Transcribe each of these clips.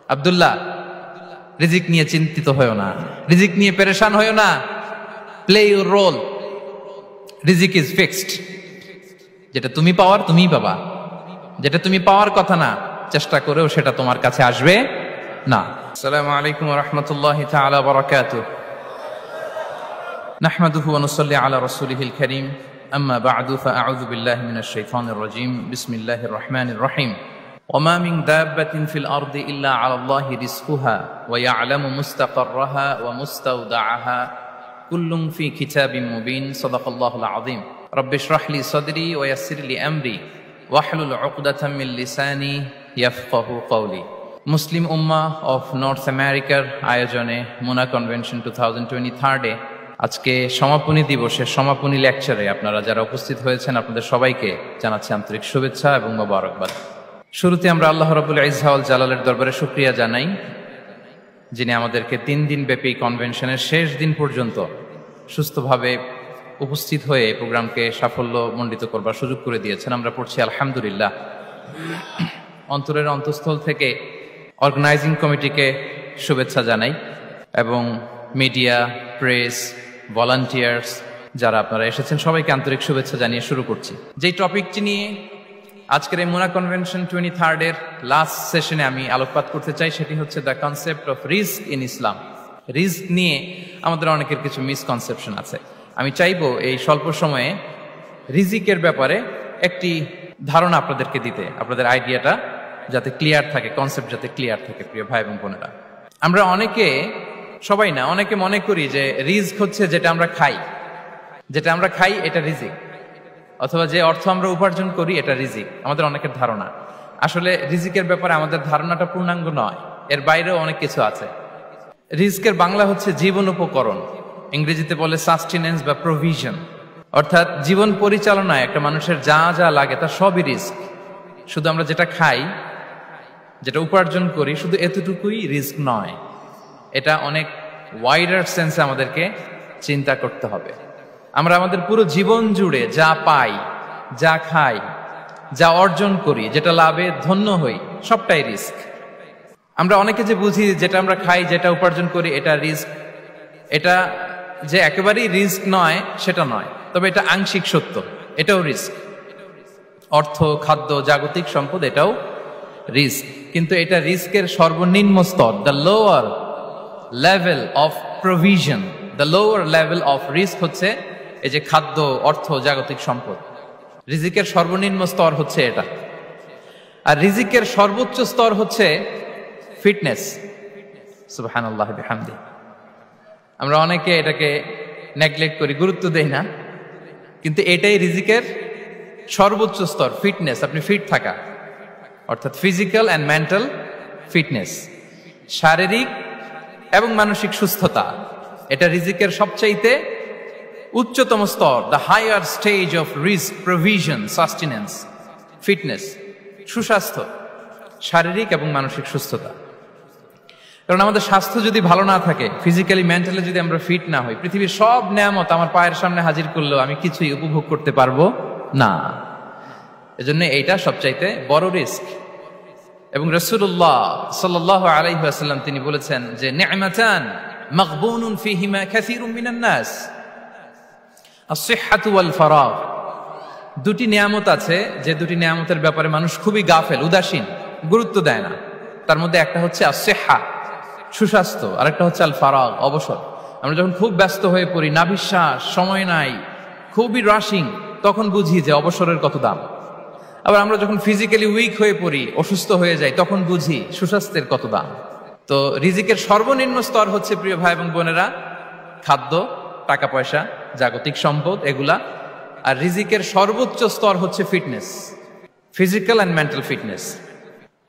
আব্দুল্লাহ, রিজিক নিয়ে চিন্তিত হয়েও না, রিজিক নিয়ে পেরেশান হয়েও না। প্লে ইউর রোল, রিজিক ইজ ফিক্সড। যেটা তুমি পাওয়ার তুমিই পাবা, যেটা তুমি পাওয়ার কথা না চেষ্টা করেও সেটা তোমার কাছে আসবে না। আসসালামু আলাইকুম ওয়া রাহমাতুল্লাহি তাআলা ওয়া বারাকাতুহু। নাহমাদুহু ওয়া নুসাল্লি আলা রাসূলিহিল কারীম, আম্মা বা'দু, ফাআউযু বিল্লাহি মিনাশ শাইতানির রাজীম। বিসমিল্লাহির রহমানির রহিম। وما من دابة في الأرض إلا على الله رزقها ويعلم مستقرها ومستودعها كل في كتاب مبين صدق الله العظيم رب اشرح لي صدري ويسر لي أمري واحلل عقدة من لساني يفقه قولي. মুসলিম উম্মাহ অফ নর্থ আমেরিকার আয়োজনে মুনা কনভেনশন 2023 আজকে সমাপনী দিবসের সমাপনী লেকচারে আপনারা যারা উপস্থিত হয়েছেন আপনাদের সবাইকে জানাচ্ছি আন্তরিক শুভেচ্ছা এবং মোবারকবাদ। শুরুতে আমরা আল্লাহ রাব্বুল ইজ্জা ওয়াল জালালের দরবারে শুকরিয়া জানাই, যিনি আমাদেরকে 3 দিন ব্যাপী কনভেনশনের শেষ দিন পর্যন্ত সুস্থভাবে উপস্থিত হয়ে এই প্রোগ্রামকে সাফল্যমণ্ডিত করবার সুযোগ করে দিয়েছেন। আমরা পড়ছি আলহামদুলিল্লাহ। অন্তরের অন্তঃস্থল থেকে অর্গানাইজিং কমিটিকে শুভেচ্ছা জানাই এবং মিডিয়া, প্রেস, ভলান্টিয়ার্স যারা আপনারা এসেছেন সবাইকে আন্তরিক শুভেচ্ছা জানিয়ে শুরু করছি। যেই টপিকটি নিয়ে আজকের এই মুনা কনভেনশন 23 লাস্ট সেশনে আমি আলোকপাত করতে চাই সেটি হচ্ছে the concept of risk in Islam. Risk নিয়ে আমাদের অনেকের কিছু মিসকনসেপশন আছে। আমি চাইবো এই স্বল্প সময়ে রিজিকের ব্যাপারে একটি ধারণা আপনাদেরকে দিতে, আপনাদের আইডিয়াটা যাতে ক্লিয়ার থাকে, কনসেপ্ট যাতে ক্লিয়ার থাকে। প্রিয় ভাই এবং বোনেরা, আমরা অনেকে, সবাই না, অনেকে মনে করি যে রিস্ক হচ্ছে যেটা আমরা খাই, যেটা আমরা খাই এটা রিজিক, অথবা যে অর্থ আমরা উপার্জন করি এটা রিজিক। আমাদের অনেকের ধারণা। আসলে রিজিকের ব্যাপারে আমাদের ধারণাটা পূর্ণাঙ্গ নয়, এর বাইরেও অনেক কিছু আছে। রিস্কের বাংলা হচ্ছে জীবন উপকরণ, ইংরেজিতে বলে সাস্টেনেন্স বা প্রভিশন, অর্থাৎ জীবন পরিচালনায় একটা মানুষের যা যা লাগে তার সবই রিস্ক। শুধু আমরা যেটা খাই, যেটা উপার্জন করি, শুধু এতটুকুই রিস্ক নয়, এটা অনেক ওয়াইডার সেন্সে আমাদেরকে চিন্তা করতে হবে। আমরা আমাদের পুরো জীবন জুড়ে যা পাই, যা খাই, যা অর্জন করি, যেটা লাভে ধন্য হই, সবটাই রিস্ক। আমরা অনেকে যে বুঝি যেটা আমরা খাই, যেটা উপার্জন করি এটা রিস্ক, এটা যে একেবারেই রিস্ক নয় সেটা নয়, তবে এটা আংশিক সত্য, এটাও রিস্ক। অর্থ, খাদ্য, জাগতিক সম্পদ এটাও রিস্ক, কিন্তু এটা রিস্কের সর্বনিম্ন স্তর, the lower level of provision, the lower level of risk হচ্ছে এই যে খাদ্য, অর্থ, জাগতিক সম্পদ। রিজিকের সর্বনিম্ন স্তর হচ্ছে এটা। আর রিজিকের সর্বোচ্চ স্তর হচ্ছে ফিটনেস। সুবহানাল্লাহ বিহামদি। আমরা অনেকে এটাকে নেগলেক্ট করি, গুরুত্ব দেই না, কিন্তু এটাই রিজিকের সর্বোচ্চ স্তর, ফিটনেস। আপনি ফিট থাকা, অর্থাৎ ফিজিক্যাল অ্যান্ড মেন্টাল ফিটনেস, শারীরিক এবং মানসিক সুস্থতা, এটা রিজিকের সবচাইতে উচ্চতম স্তর, দ্য হায়ার স্টেজ অফ রিস্ক, প্রভিশন, সাস্টেনেন্স, ফিটনেস, সুস্বাস্থ্য, শারীরিক এবং মানসিক সুস্থতা। কারণ আমাদের স্বাস্থ্য যদি ভালো না থাকে, ফিজিক্যালি মেন্টালি যদি আমরা ফিট না হই, পৃথিবীর সব নেয়ামত আমার পায়ের সামনে হাজির করলেও আমি কিছুই উপভোগ করতে পারবো না। এজন্য এইটা সবচাইতে বড় রিস্ক। এবং রাসূলুল্লাহ সাল্লাল্লাহু আলাইহি ওয়াসাল্লাম তিনি বলেছেন যে নি'মাতান মাগবুনুন ফীহিমা কাসীরুম মিনান নাস, আস-সিহহাতু ওয়াল ফারাগ। দুটি নিয়ামত আছে যে দুটি নিয়ামতের ব্যাপারে মানুষ খুবই গাফেল, উদাসীন, গুরুত্ব দেয় না। তার মধ্যে একটা হচ্ছে আস-সিহহা, সুস্বাস্থ্য, আর একটা হচ্ছে আল ফারাগ, অবসর। আমরা যখন খুব ব্যস্ত হয়ে পড়ি, নাভিশ্বাস, সময় নাই, খুবই রাশিং, তখন বুঝি যে অবসরের কত দাম। আবার আমরা যখন ফিজিক্যালি উইক হয়ে পড়ি, অসুস্থ হয়ে যাই, তখন বুঝি সুস্বাস্থ্যের কত দাম। তো রিজিকের সর্বনিম্ন স্তর হচ্ছে, প্রিয় ভাই এবং বোনেরা, খাদ্য, টাকা পয়সা, জাগতিক সম্পদ, এগুলা। আর রিজিকের সর্বোচ্চ স্তর হচ্ছে fitness, physical and mental fitness.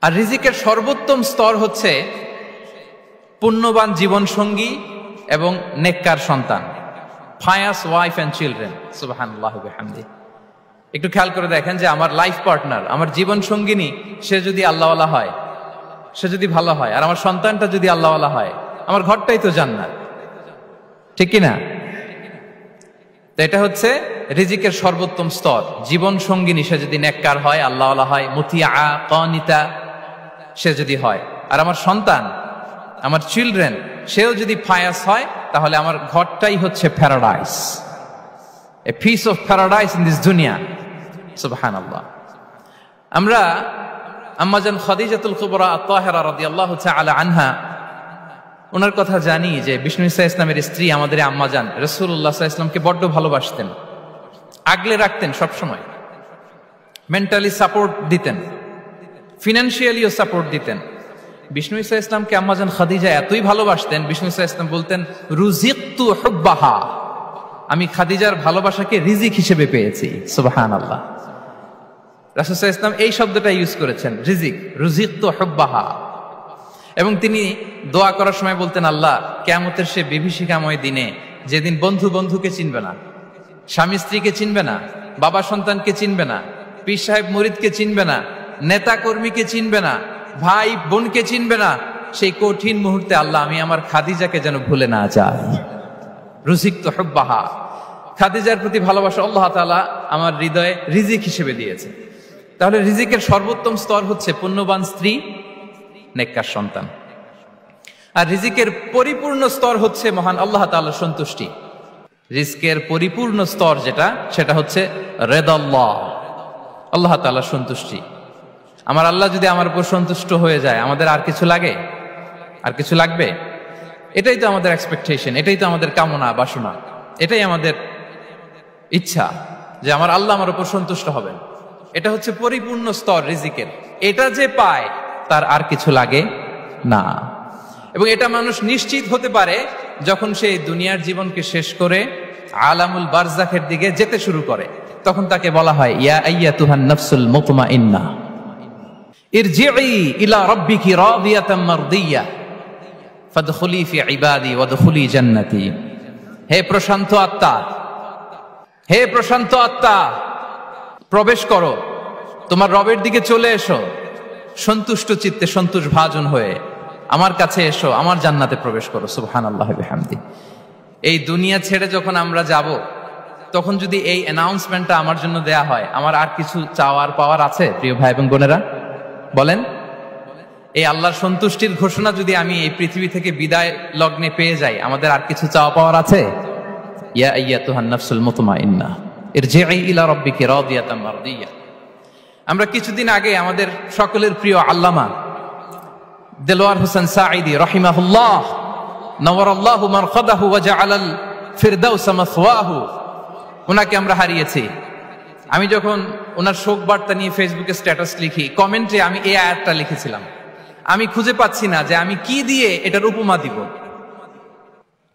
আর রিজিকের সর্বোত্তম স্তর হচ্ছে পুণ্যবান জীবন সঙ্গী এবং নেককার সন্তান, ফায়াস ওয়াইফ অ্যান্ড চিলড্রেন। সুবহানাল্লাহ বিহামদি। একটু খেয়াল করে দেখেন যে আমার লাইফ পার্টনার, আমার জীবন সঙ্গিনী, সে যদি আল্লাহওয়ালা হয়, সে যদি ভালো হয়, আর আমার সন্তানটা যদি আল্লাহওয়ালা হয়, আমার ঘরটাই তো জান্নাত, ঠিক কিনা? তো এটা হচ্ছে রিজিকের সর্বোত্তম স্তর। জীবন সঙ্গিনী সে যদি নেককার হয়, আল্লাহওয়ালা হয়, মুতিয়া, কানিতা সে যদি হয়, আর আমার সন্তান, আমার চিলড্রেন, সেও যদি ফায়াস হয়, তাহলে আমার ঘরটাই হচ্ছে paradise, a piece of paradise in this দুনিয়া। সুবহানাল্লাহ। আমরা আম্মাজান খাদিজাতুল কুবরা আত-তাহিরা রাদিয়াল্লাহু তাআলা আনহা, ওনার কথা জানি যে বিষ্ণু ঈসা ইসলামের স্ত্রী আমাদের আম্মাজান রাসূলুল্লাহ সাল্লাল্লাহু আলাইহি ওয়াসাল্লামকে বড্ড ভালোবাসতেন, আগলে রাখতেন, সবসময় মেন্টালি সাপোর্ট দিতেন, ফিনান্সিয়ালিও সাপোর্ট দিতেন। বিষ্ণু ঈসা ইসলামকে আম্মাজান খাদিজা এতই ভালোবাসতেন, বিষ্ণু ঈসা ইসলাম বলতেন রুজিকতু হুব্বাহা, আমি খাদিজার ভালোবাসাকে রিজিক হিসেবে পেয়েছি। সুবহানাল্লাহ। রাসূল সাল্লাল্লাহু আলাইহি ওয়াসাল্লাম এই শব্দটা ইউজ করেছেন, রিজিক, রুজিকতু হুব্বাহা। এবং তিনি দোয়া করার সময় বলতেন, আল্লাহ, কিয়ামতের সে বিভীষিকাময় দিনে, যেদিন বন্ধু বন্ধুকে চিনবে না, স্বামী স্ত্রীকে চিনবে না, বাবা সন্তানকে চিনবে না, পীর সাহেব মুরিদকে চিনবে না, নেতা কর্মীকে চিনবে না, ভাই বোনকে চিনবে না, সেই কঠিন মুহূর্তে আল্লাহ, আমি আমার খাদিজাকে যেন ভুলে না যাই। রুজিকতু হুব্বাহা, খাদিজার প্রতি ভালোবাসা আল্লাহ তাআলা আমার হৃদয়ে রিজিক হিসেবে দিয়েছে। তাহলে রিজিকের সর্বোত্তম স্তর হচ্ছে পুণ্যবান স্ত্রী, নেককার সন্তান। আর রিজিকের পরিপূর্ণ স্তর হচ্ছে মহান আল্লাহ তাআলার সন্তুষ্টি। রিজকের পরিপূর্ণ স্তর যেটা, সেটা হচ্ছে রিদাল্লাহ, আল্লাহ তাআলার সন্তুষ্টি। আমার আল্লাহ যদি আমার উপর সন্তুষ্ট হয়ে যায়, আমাদের আর কিছু লাগে? আর কিছু লাগবে? এটাই তো আমাদের এক্সপেকটেশন, এটাই তো আমাদের কামনা বাসনা, এটাই আমাদের ইচ্ছা যে আমার আল্লাহ আমার উপর সন্তুষ্ট হবেন। এটা হচ্ছে পরিপূর্ণ স্তর রিজিকের। এটা যে পায়, তার আর কিছু লাগে না। এবং এটা মানুষ নিশ্চিত হতে পারে যখন সে দুনিয়ার জীবনকে শেষ করে আলামুল বারজাখের দিকে যেতে শুরু করে। তখন তাকে বলা হয়, ইয়া আইয়াতুহান নাফসুল মুতমাইন্না ইরজিই ইলা রাব্বিকি রাদিয়াতাম মারদিয়া ফাদখুলি ফি ইবাদি ওয়াদখুলি জান্নাতি। হে প্রশান্ত আত্মা, হে প্রশান্ত আত্মা, প্রবেশ করো, তোমার রবের দিকে চলে এসো, সন্তুষ্ট চিত্তে, সন্তোষ ভাজন হয়ে আমার কাছে এসো, আমার জান্নাতে প্রবেশ করো। সুবহানাল্লাহি ওয়া বিহামদি। এই দুনিয়া ছেড়ে যখন আমরা যাব, তখন যদি এই অ্যানাউন্সমেন্টটা আমার জন্য দেয়া হয়, আমার আর কিছু চাওয়ার পাওয়ার আছে? প্রিয় ভাই এবং বোনেরা বলেন, এই আল্লাহর সন্তুষ্টির ঘোষণা যদি আমি এই পৃথিবী থেকে বিদায় লগ্নে পেয়ে যাই, আমাদের আর কিছু চাওয়া পাওয়ার আছে? ইয়া আইয়াতুহান নাফসুল মুতমাইন্না ইরজিই ইলা রাব্বিকি রাদিয়াতাম মারদিয়া। আমরা কিছুদিন আগে আমাদের সকলের প্রিয় আল্লামা দেলোয়ার হোসেন সাঈদী রাহিমাহুল্লাহ নওয়ারাল্লাহু মারকাদাহু ওয়া জাআলাল ফিরদাউস মাসওয়াহু, ওনাকে আমরা হারিয়েছি। আমি যখন ওনার শোক বার্তা নিয়ে ফেসবুকে স্ট্যাটাস লিখি, কমেন্টে আমি এই আয়াতটা লিখেছিলাম। আমি খুঁজে পাচ্ছি না যে আমি কি দিয়ে এটার উপমা দিব,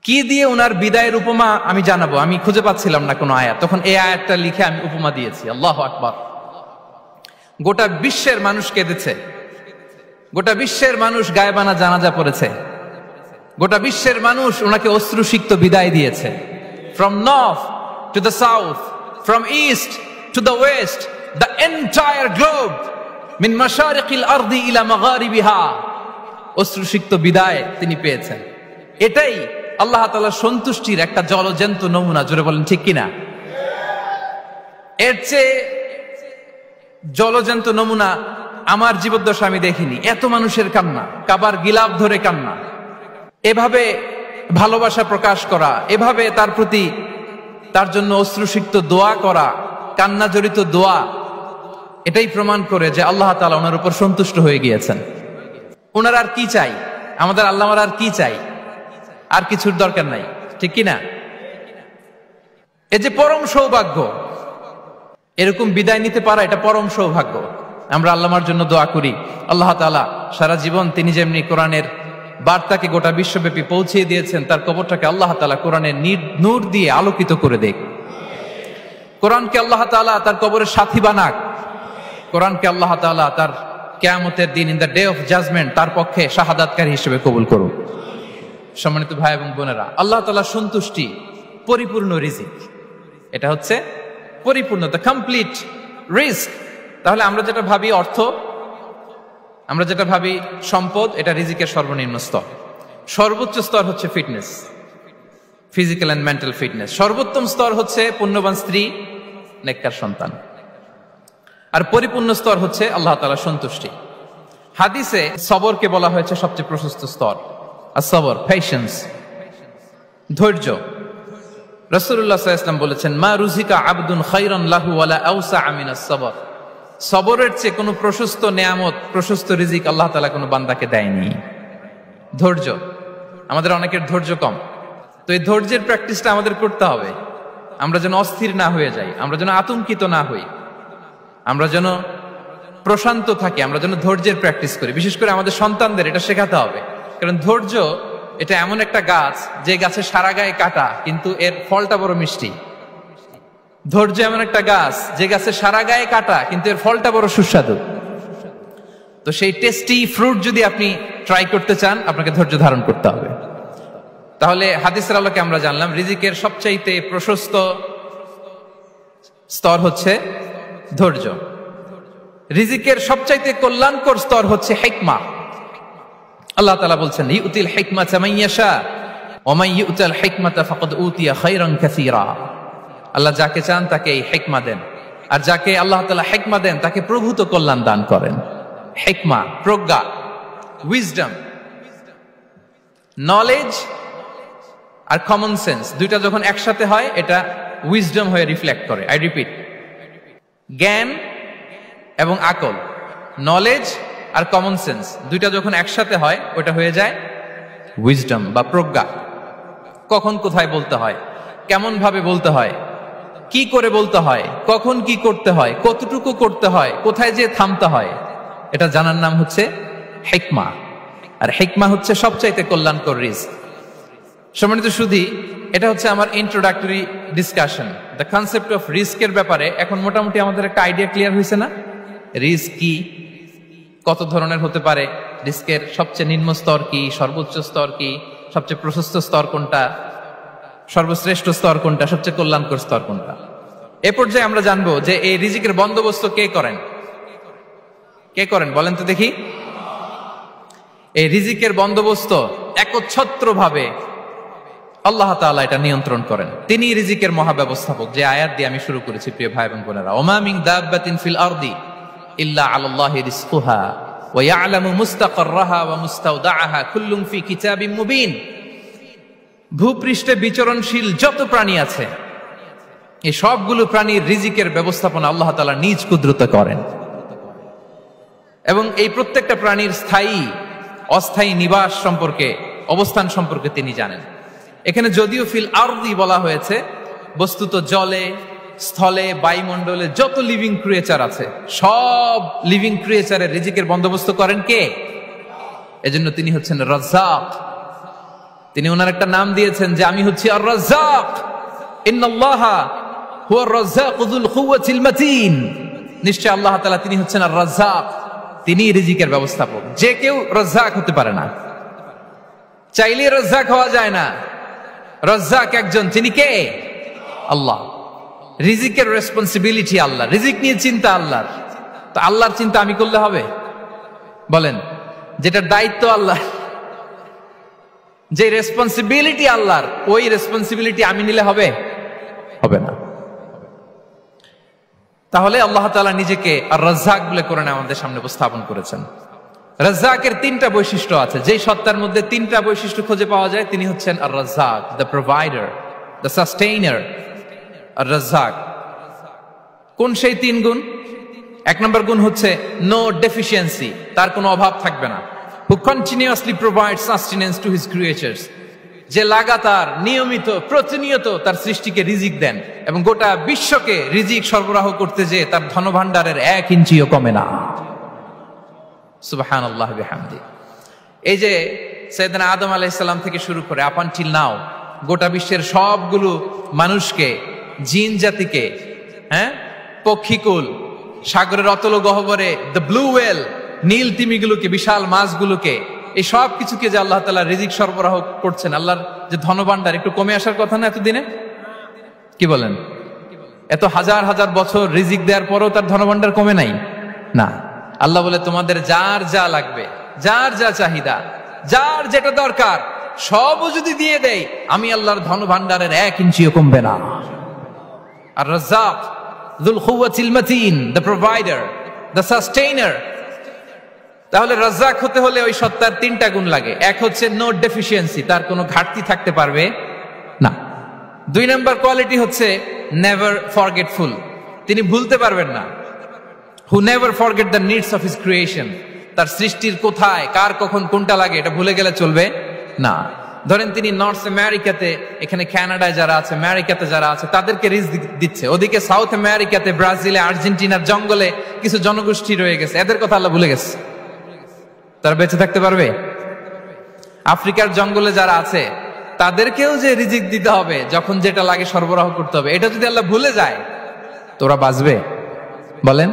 কি দিয়ে ওনার বিদায়ের উপমা আমি জানাবো। আমি খুঁজে পাচ্ছিলাম না কোনো আয়াত। তখন এই আয়াতটা লিখে আমি উপমা দিয়েছি। আল্লাহু আকবার। গোটা বিশ্বের মানুষ কেঁদেছে, গোটা বিশ্বের মানুষ গায়েবানা জানাজা পড়েছে, গোটা বিশ্বের মানুষ ওনাকে অশ্রুসিক্ত বিদায় দিয়েছে। From north to the south, from east to the west, the entire globe, মিন মাশারিকিল আরদি ইলা মাগারিবিহা, অশ্রুসিক্ত বিদায় তিনি পেয়েছেন। এটাই আল্লাহ তাআলার সন্তুষ্টির একটা জলজ্যান্ত নমুনা। জোরে বলেন ঠিক কিনা? এর চেয়ে জলজ্যান্ত নমুনা আমার জীবদ্দশা আমি দেখিনি। এত মানুষের কান্না, কাবার গিলাফ ধরে কান্না, এভাবে ভালোবাসা প্রকাশ করা, এভাবে তার প্রতি, তার জন্য অশ্রুসিক্ত দোয়া করা, কান্না জড়িত দোয়া, এটাই প্রমাণ করে যে আল্লাহ তাআলা ওনার উপর সন্তুষ্ট হয়ে গিয়েছেন। ওনার আর কি চাই? আমাদের আল্লাহর আর কি চাই? আর কিছুর দরকার নাই, ঠিক কিনা? এই যে পরম সৌভাগ্য, এরকম বিদায় নিতে পারা, এটা পরম সৌভাগ্য। আমরা আল্লাহর জন্য দোয়া করি, আল্লাহ তাআলা সারা জীবন তিনি যেমনি কোরআনের বার্তাকে গোটা বিশ্বব্যাপী পৌঁছিয়ে দিয়েছেন, তার কবরটাকে আল্লাহ তাআলা কোরআনের নূর দিয়ে আলোকিত করে দেখ। কোরআনকে আল্লাহ তাআলা তার কবরের সাথী বানাক। কোরআনকে আল্লাহ তাআলা তার কিয়ামতের দিন, in the day of judgement, তার পক্ষে শাহাদাতকারী হিসেবে কবুল করুন। সম্মানিত ভাই এবং বোনেরা, আল্লাহ তাআলার সন্তুষ্টি পরিপূর্ণ রিজিক। এটা হচ্ছে পরিপূর্ণ, দ্য কমপ্লিট রিস্ক। তাহলে আমরা যেটা ভাবি অর্থ, আমরা যেটা ভাবি সম্পদ, এটা রিজিকের সর্বনিম্ন স্তর। সর্বোচ্চ স্তর হচ্ছে fitness, physical and mental fitness. সর্বোত্তম স্তর হচ্ছে পুণ্যবান স্ত্রী, নেককার সন্তান। আর পরিপূর্ণ স্তর হচ্ছে আল্লাহ তাআলার সন্তুষ্টি। হাদিসে সবরকে বলা হয়েছে সবচেয়ে প্রশস্ত স্তর। আর সবর, পেশেন্স, ধৈর্য। রাসূলুল্লাহ সাল্লাল্লাহু আলাইহি ওয়াসাল্লাম বলেছেন, মা রুজিকা আবদুন খায়রান লাহু ওয়ালা আওসা মিনাস সবর। সবরের চেয়ে কোনো প্রশস্ত নেয়ামত, প্রশস্ত রিজিক আল্লাহ তাআলা কোনো বান্দাকে দেয়নি। ধৈর্য, আমাদের অনেকের ধৈর্য কম, তো এই ধৈর্যের প্র্যাকটিসটা আমাদের করতে হবে। আমরা যেন অস্থির না হয়ে যাই, আমরা যেন আতঙ্কিত না হই, আমরা যেন প্রশান্ত থাকি, আমরা যেন ধৈর্যের প্র্যাকটিস করি। বিশেষ করে আমাদের সন্তানদের এটা শেখাতে হবে, কারণ ধৈর্য এটা এমন একটা গাছ যে গাছে সারা গায়ে কাটা কিন্তু এর ফলটা বড় মিষ্টি। ধৈর্য এমন একটা গাছ যে গাছে সারা গায়ে কাটা কিন্তু এর ফলটা বড় সুস্বাদু। তো সেই টেস্টি ফ্রুট যদি আপনি ট্রাই করতে চান, আপনাকে ধৈর্য ধারণ করতে হবে। তাহলে হাদিসের আলোকে আমরা জানলাম রিজিকের সবচাইতে প্রশস্ত স্তর হচ্ছে ধৈর্য। রিজিকের সবচাইতে কল্যাণকর স্তর হচ্ছে হিকমা। আল্লাহ তাআলা বলছেন, ইউতিল হিকমাতা মান ইয়াশা ওয়া মান ইউতাল হিকমাতা ফাকাদ উতিয়া খায়রান কাসীরা। আল্লাহ যাকে চান তাকে এই হিকমা দেন, আর যাকে আল্লাহ তাআলা হিকমা দেন তাকে প্রভূত কল্যাণ দান করেন। হিকমা, প্রজ্ঞা, উইজডম, নলেজ আর কমন সেন্স দুইটা যখন একসাথে হয় এটা উইজডম হয়ে রিফ্লেক্ট করে। আই রিপিট, জ্ঞান এবং আকল, নলেজ আর কমন সেন্স দুইটা যখন একসাথে হয় ওটা হয়ে যায় উইজডম বা প্রজ্ঞা। কখন কোথায় বলতে হয়, কেমন ভাবে বলতে হয়, কি করে বলতে হয়, কখন কি করতে হয়, কতটুকু করতে হয়, কোথায় যে থামতে হয়, এটা জানার নাম হচ্ছে হিকমা। আর হিকমা হচ্ছে সবচাইতে কল্যাণকর রিস্ক। সম্মানিত সুধী, এটা হচ্ছে আমার introductory discussion. The concept of রিস্কের ব্যাপারে এখন মোটামুটি আমাদের একটা আইডিয়া ক্লিয়ার হয়েছে না? রিস্ক কি, কত ধরনের হতে পারে, রিস্কের সবচেয়ে নিম্ন স্তর কি, সর্বোচ্চ স্তর কি, সবচেয়ে প্রশস্ত স্তর কোনটা, সর্বশ্রেষ্ঠ স্তর কোনটা, সবচেয়ে কল্যাণকর স্তর কোনটা। এ পর্যায়ে আমরা জানবো যে এই রিজিকের বন্দোবস্ত কে করেন। কে করেন বলেন তো দেখি? এই রিজিকের বন্দোবস্ত একচ্ছত্রভাবে আল্লাহ তাআলা এটা নিয়ন্ত্রণ করেন। তিনি রিজিকের মহাব্যবস্থাপক। যে আয়াত দিয়ে আমি শুরু করেছি প্রিয় ভাই এবং বোনেরা, ওমা মিন দাব্বাতিন ফিল আরদি ইল্লা আলাল্লাহি রিজকুহা ওয়া ইয়ালামু মুস্তাকাররাহা ওয়া মুস্তাওদাআহা কুল্লুম ফি কিতাবিম মুবিন। ভূপৃষ্ঠে বিচরণশীল যত প্রাণী আছে এই সবগুলো প্রাণীর রিজিকের ব্যবস্থাপনা আল্লাহ তাআলা নিজ কুদরতে করেন, এবং এই প্রত্যেকটা প্রাণীর স্থায়ী অস্থায়ী নিবাস সম্পর্কে, অবস্থান সম্পর্কে তিনি জানেন। এখানে যদিও ফিল আরদি বলা হয়েছে, বস্তুত জলে, স্থলে, বায়ুমণ্ডলে যত লিভিং ক্রিয়েচার আছে সব লিভিং ক্রিয়েচারের রিজিকের বন্দোবস্ত করেন কে? এজন্য তিনি হচ্ছেন রাজ্জাক। তিনি ওনার একটা নাম দিয়েছেন যে আমি হচ্ছি আর রাজ্জাক, ইন্নাল্লাহা হুয়ার রাজ্জাকু যুল কুওয়াতিল মাতিন। নিশ্চয় আল্লাহ তাআলা তিনি হচ্ছেন আর রাজ্জাক, তিনি রিজিকের ব্যবস্থাপক। যে কেউ রাজ্জাক হতে পারে না, চাইলে রাজ্জাক হওয়া যায় না। রাজ্জাক একজন, তিনি কে? আল্লাহ। রিজিকের রেসপন্সিবিলিটি আল্লাহ, রিজিক নিয়ে চিন্তা আল্লাহর। তো আল্লাহর চিন্তা আমি করলে হবে? বলেন, যেটার দায়িত্ব আল্লাহ, যে রেসপন্সিবিলিটি আল্লাহর, ওই রেসপন্সিবিলিটি আমি নিলে হবে? হবে না। তাহলে আল্লাহ তাআলা নিজেকে আর রাজ্জাক বলে কোরআনে আমাদের সামনে উপস্থাপন করেছেন। রাজ্জাকের তিনটা বৈশিষ্ট্য আছে। যেই সত্তার মধ্যে তিনটা বৈশিষ্ট্য খুঁজে পাওয়া যায় তিনি হচ্ছেন আর রাজ্জাক, দ্য প্রোভাইডার, দ্য সাস্টেইনার। আর রাজ্জাক কোন সেই তিন গুণ? এক নম্বর গুণ হচ্ছে নো ডেফিসিয়েন্সি, তার কোনো অভাব থাকবে না। হু continuously provide sustenance to his creatures, যে লাগাতার, নিয়মিত, প্রতিনিয়ত তার সৃষ্টিকে রিজিক দেন এবং গোটা বিশ্বকে রিজিক সরবরাহ করতে যে তার ধনভাণ্ডারের 1 ইঞ্চিও কমে না। সুবহানাল্লাহ বিহামদি। এই যে সাইয়েদনা আদম আলাইহিস সালাম থেকে শুরু করে আপ আনটিল নাও গোটা বিশ্বের সবগুলো মানুষকে, জিন জাতিকে, পক্ষীকুল, সাগরের অতল গহ্বরে দ্য ব্লু ওয়েল, নীল তিমিগুলোকে, বিশাল মাছগুলোকে, এই সব কিছুকে যে আল্লাহ তাআলা রিজিক সরবরাহ করছেন, আল্লাহর যে ধনভাণ্ডার একটু কমে আসার কথা না এতদিনে? কি বলেন? এত হাজার হাজার বছর রিজিক দেওয়ার পরও তার ধনভাণ্ডার কমে নাই না। আল্লাহ বলে তোমাদের যার যা লাগবে, যার যা চাহিদা, যার যেটা দরকার সবও যদি দিয়ে দেয় আমি আল্লাহর ধনভাণ্ডারের 1 ইঞ্চিও কমবে না। আর Razzak যুল কুওয়াতিল মাতিন, the provider, the sustainer, তাহলে রাজ্জাক হতে হলে ওই সত্তার তিনটা গুণ লাগে। এক হচ্ছে নো ডেফিসিয়েন্সি, তার কোনো ঘাটতি থাকতে পারবে না। 2 নম্বর কোয়ালিটি হচ্ছে নেভার ফরগেটফুল, তিনি ভুলতে পারবেন না। Who never forget the needs of his creation, তার সৃষ্টির কোথায় কার কখন কোনটা লাগে এটা ভুলে গেলে চলবে না। ধরেন তিনি নর্থ আমেরিকাতে, এখানে কানাডায় যারা আছে, আমেরিকাতে যারা আছে, তাদেরকে রিস্ক দিচ্ছে। ওদিকে সাউথ আমেরিকাতে, ব্রাজিলে, আর্জেন্টিনার জঙ্গলে কিছু জনগোষ্ঠী রয়ে গেছে, এদের কথা আল্লাহ ভুলে গেছে। তারা বেঁচে থাকতে পারবে? আফ্রিকার জঙ্গলে যারা আছে তাদেরকেও যে রিজিক দিতে হবে, যখন যেটা লাগে সরবরাহ করতে হবে, এটা যদি আল্লাহ ভুলে যায় তোরা বাঁচবে? বলেন।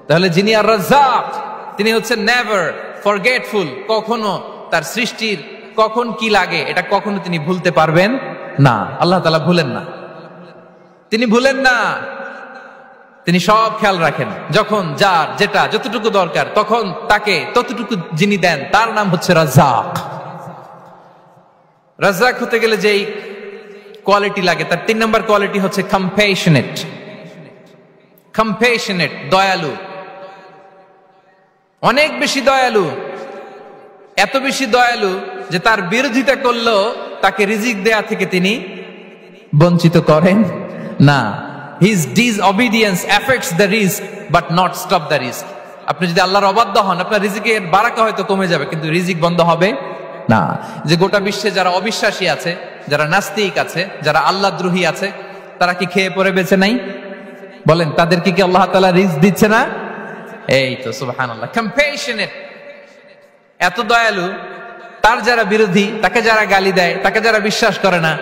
তাহলে যিনি আর রাজ্জাক, তিনি হচ্ছেন নেভার ফরগেটফুল, কখনো তার সৃষ্টির কখন কি লাগে এটা কখনো তিনি ভুলতে পারবেন না। আল্লাহ তাআলা ভুলেন না, তিনি ভুলেন না, তিনি সব খেয়াল রাখেন। যখন যার যেটা যতটুকু দরকার তখন তাকে ততটুকু যিনি দেন, তার নাম হচ্ছে রাজ্জাক। রাজ্জাক হতে গেলে যেই কোয়ালিটি লাগে, তার 3 নম্বর কোয়ালিটি হচ্ছে কম্প্যাশনেট। কম্প্যাশনেট, দয়ালু, অনেক বেশি দয়ালু। এত বেশি দয়ালু যে তার বিরোধিতা করলেও তাকে রিজিক দেয়া থেকে তিনি বঞ্চিত করেন না। His disobedience affects the risk but not stop the risk. আপনি যদি আল্লাহর অবাধ্য হন, আপনার রিজিকের বারাকা হয়তো কমে যাবে, কিন্তু রিজিক বন্ধ হবে না। যে গোটা বিশ্বে যারা অবিশ্বাসী আছে, যারা নাস্তিক আছে, যারা আল্লাহদ্রোহী আছে, তারা কি খেয়ে পরে বেঁচে নাই? বলেন, তাদেরকে কি আল্লাহ তাআলা রিজিক দিচ্ছে না? এই তো সুবহানাল্লাহ। কম্প্যাশনেট, এত দয়ালু, তার যারা বিরোধী, তাকে যারা গালি দেয়, তাকে যারা বিশ্বাস করে না,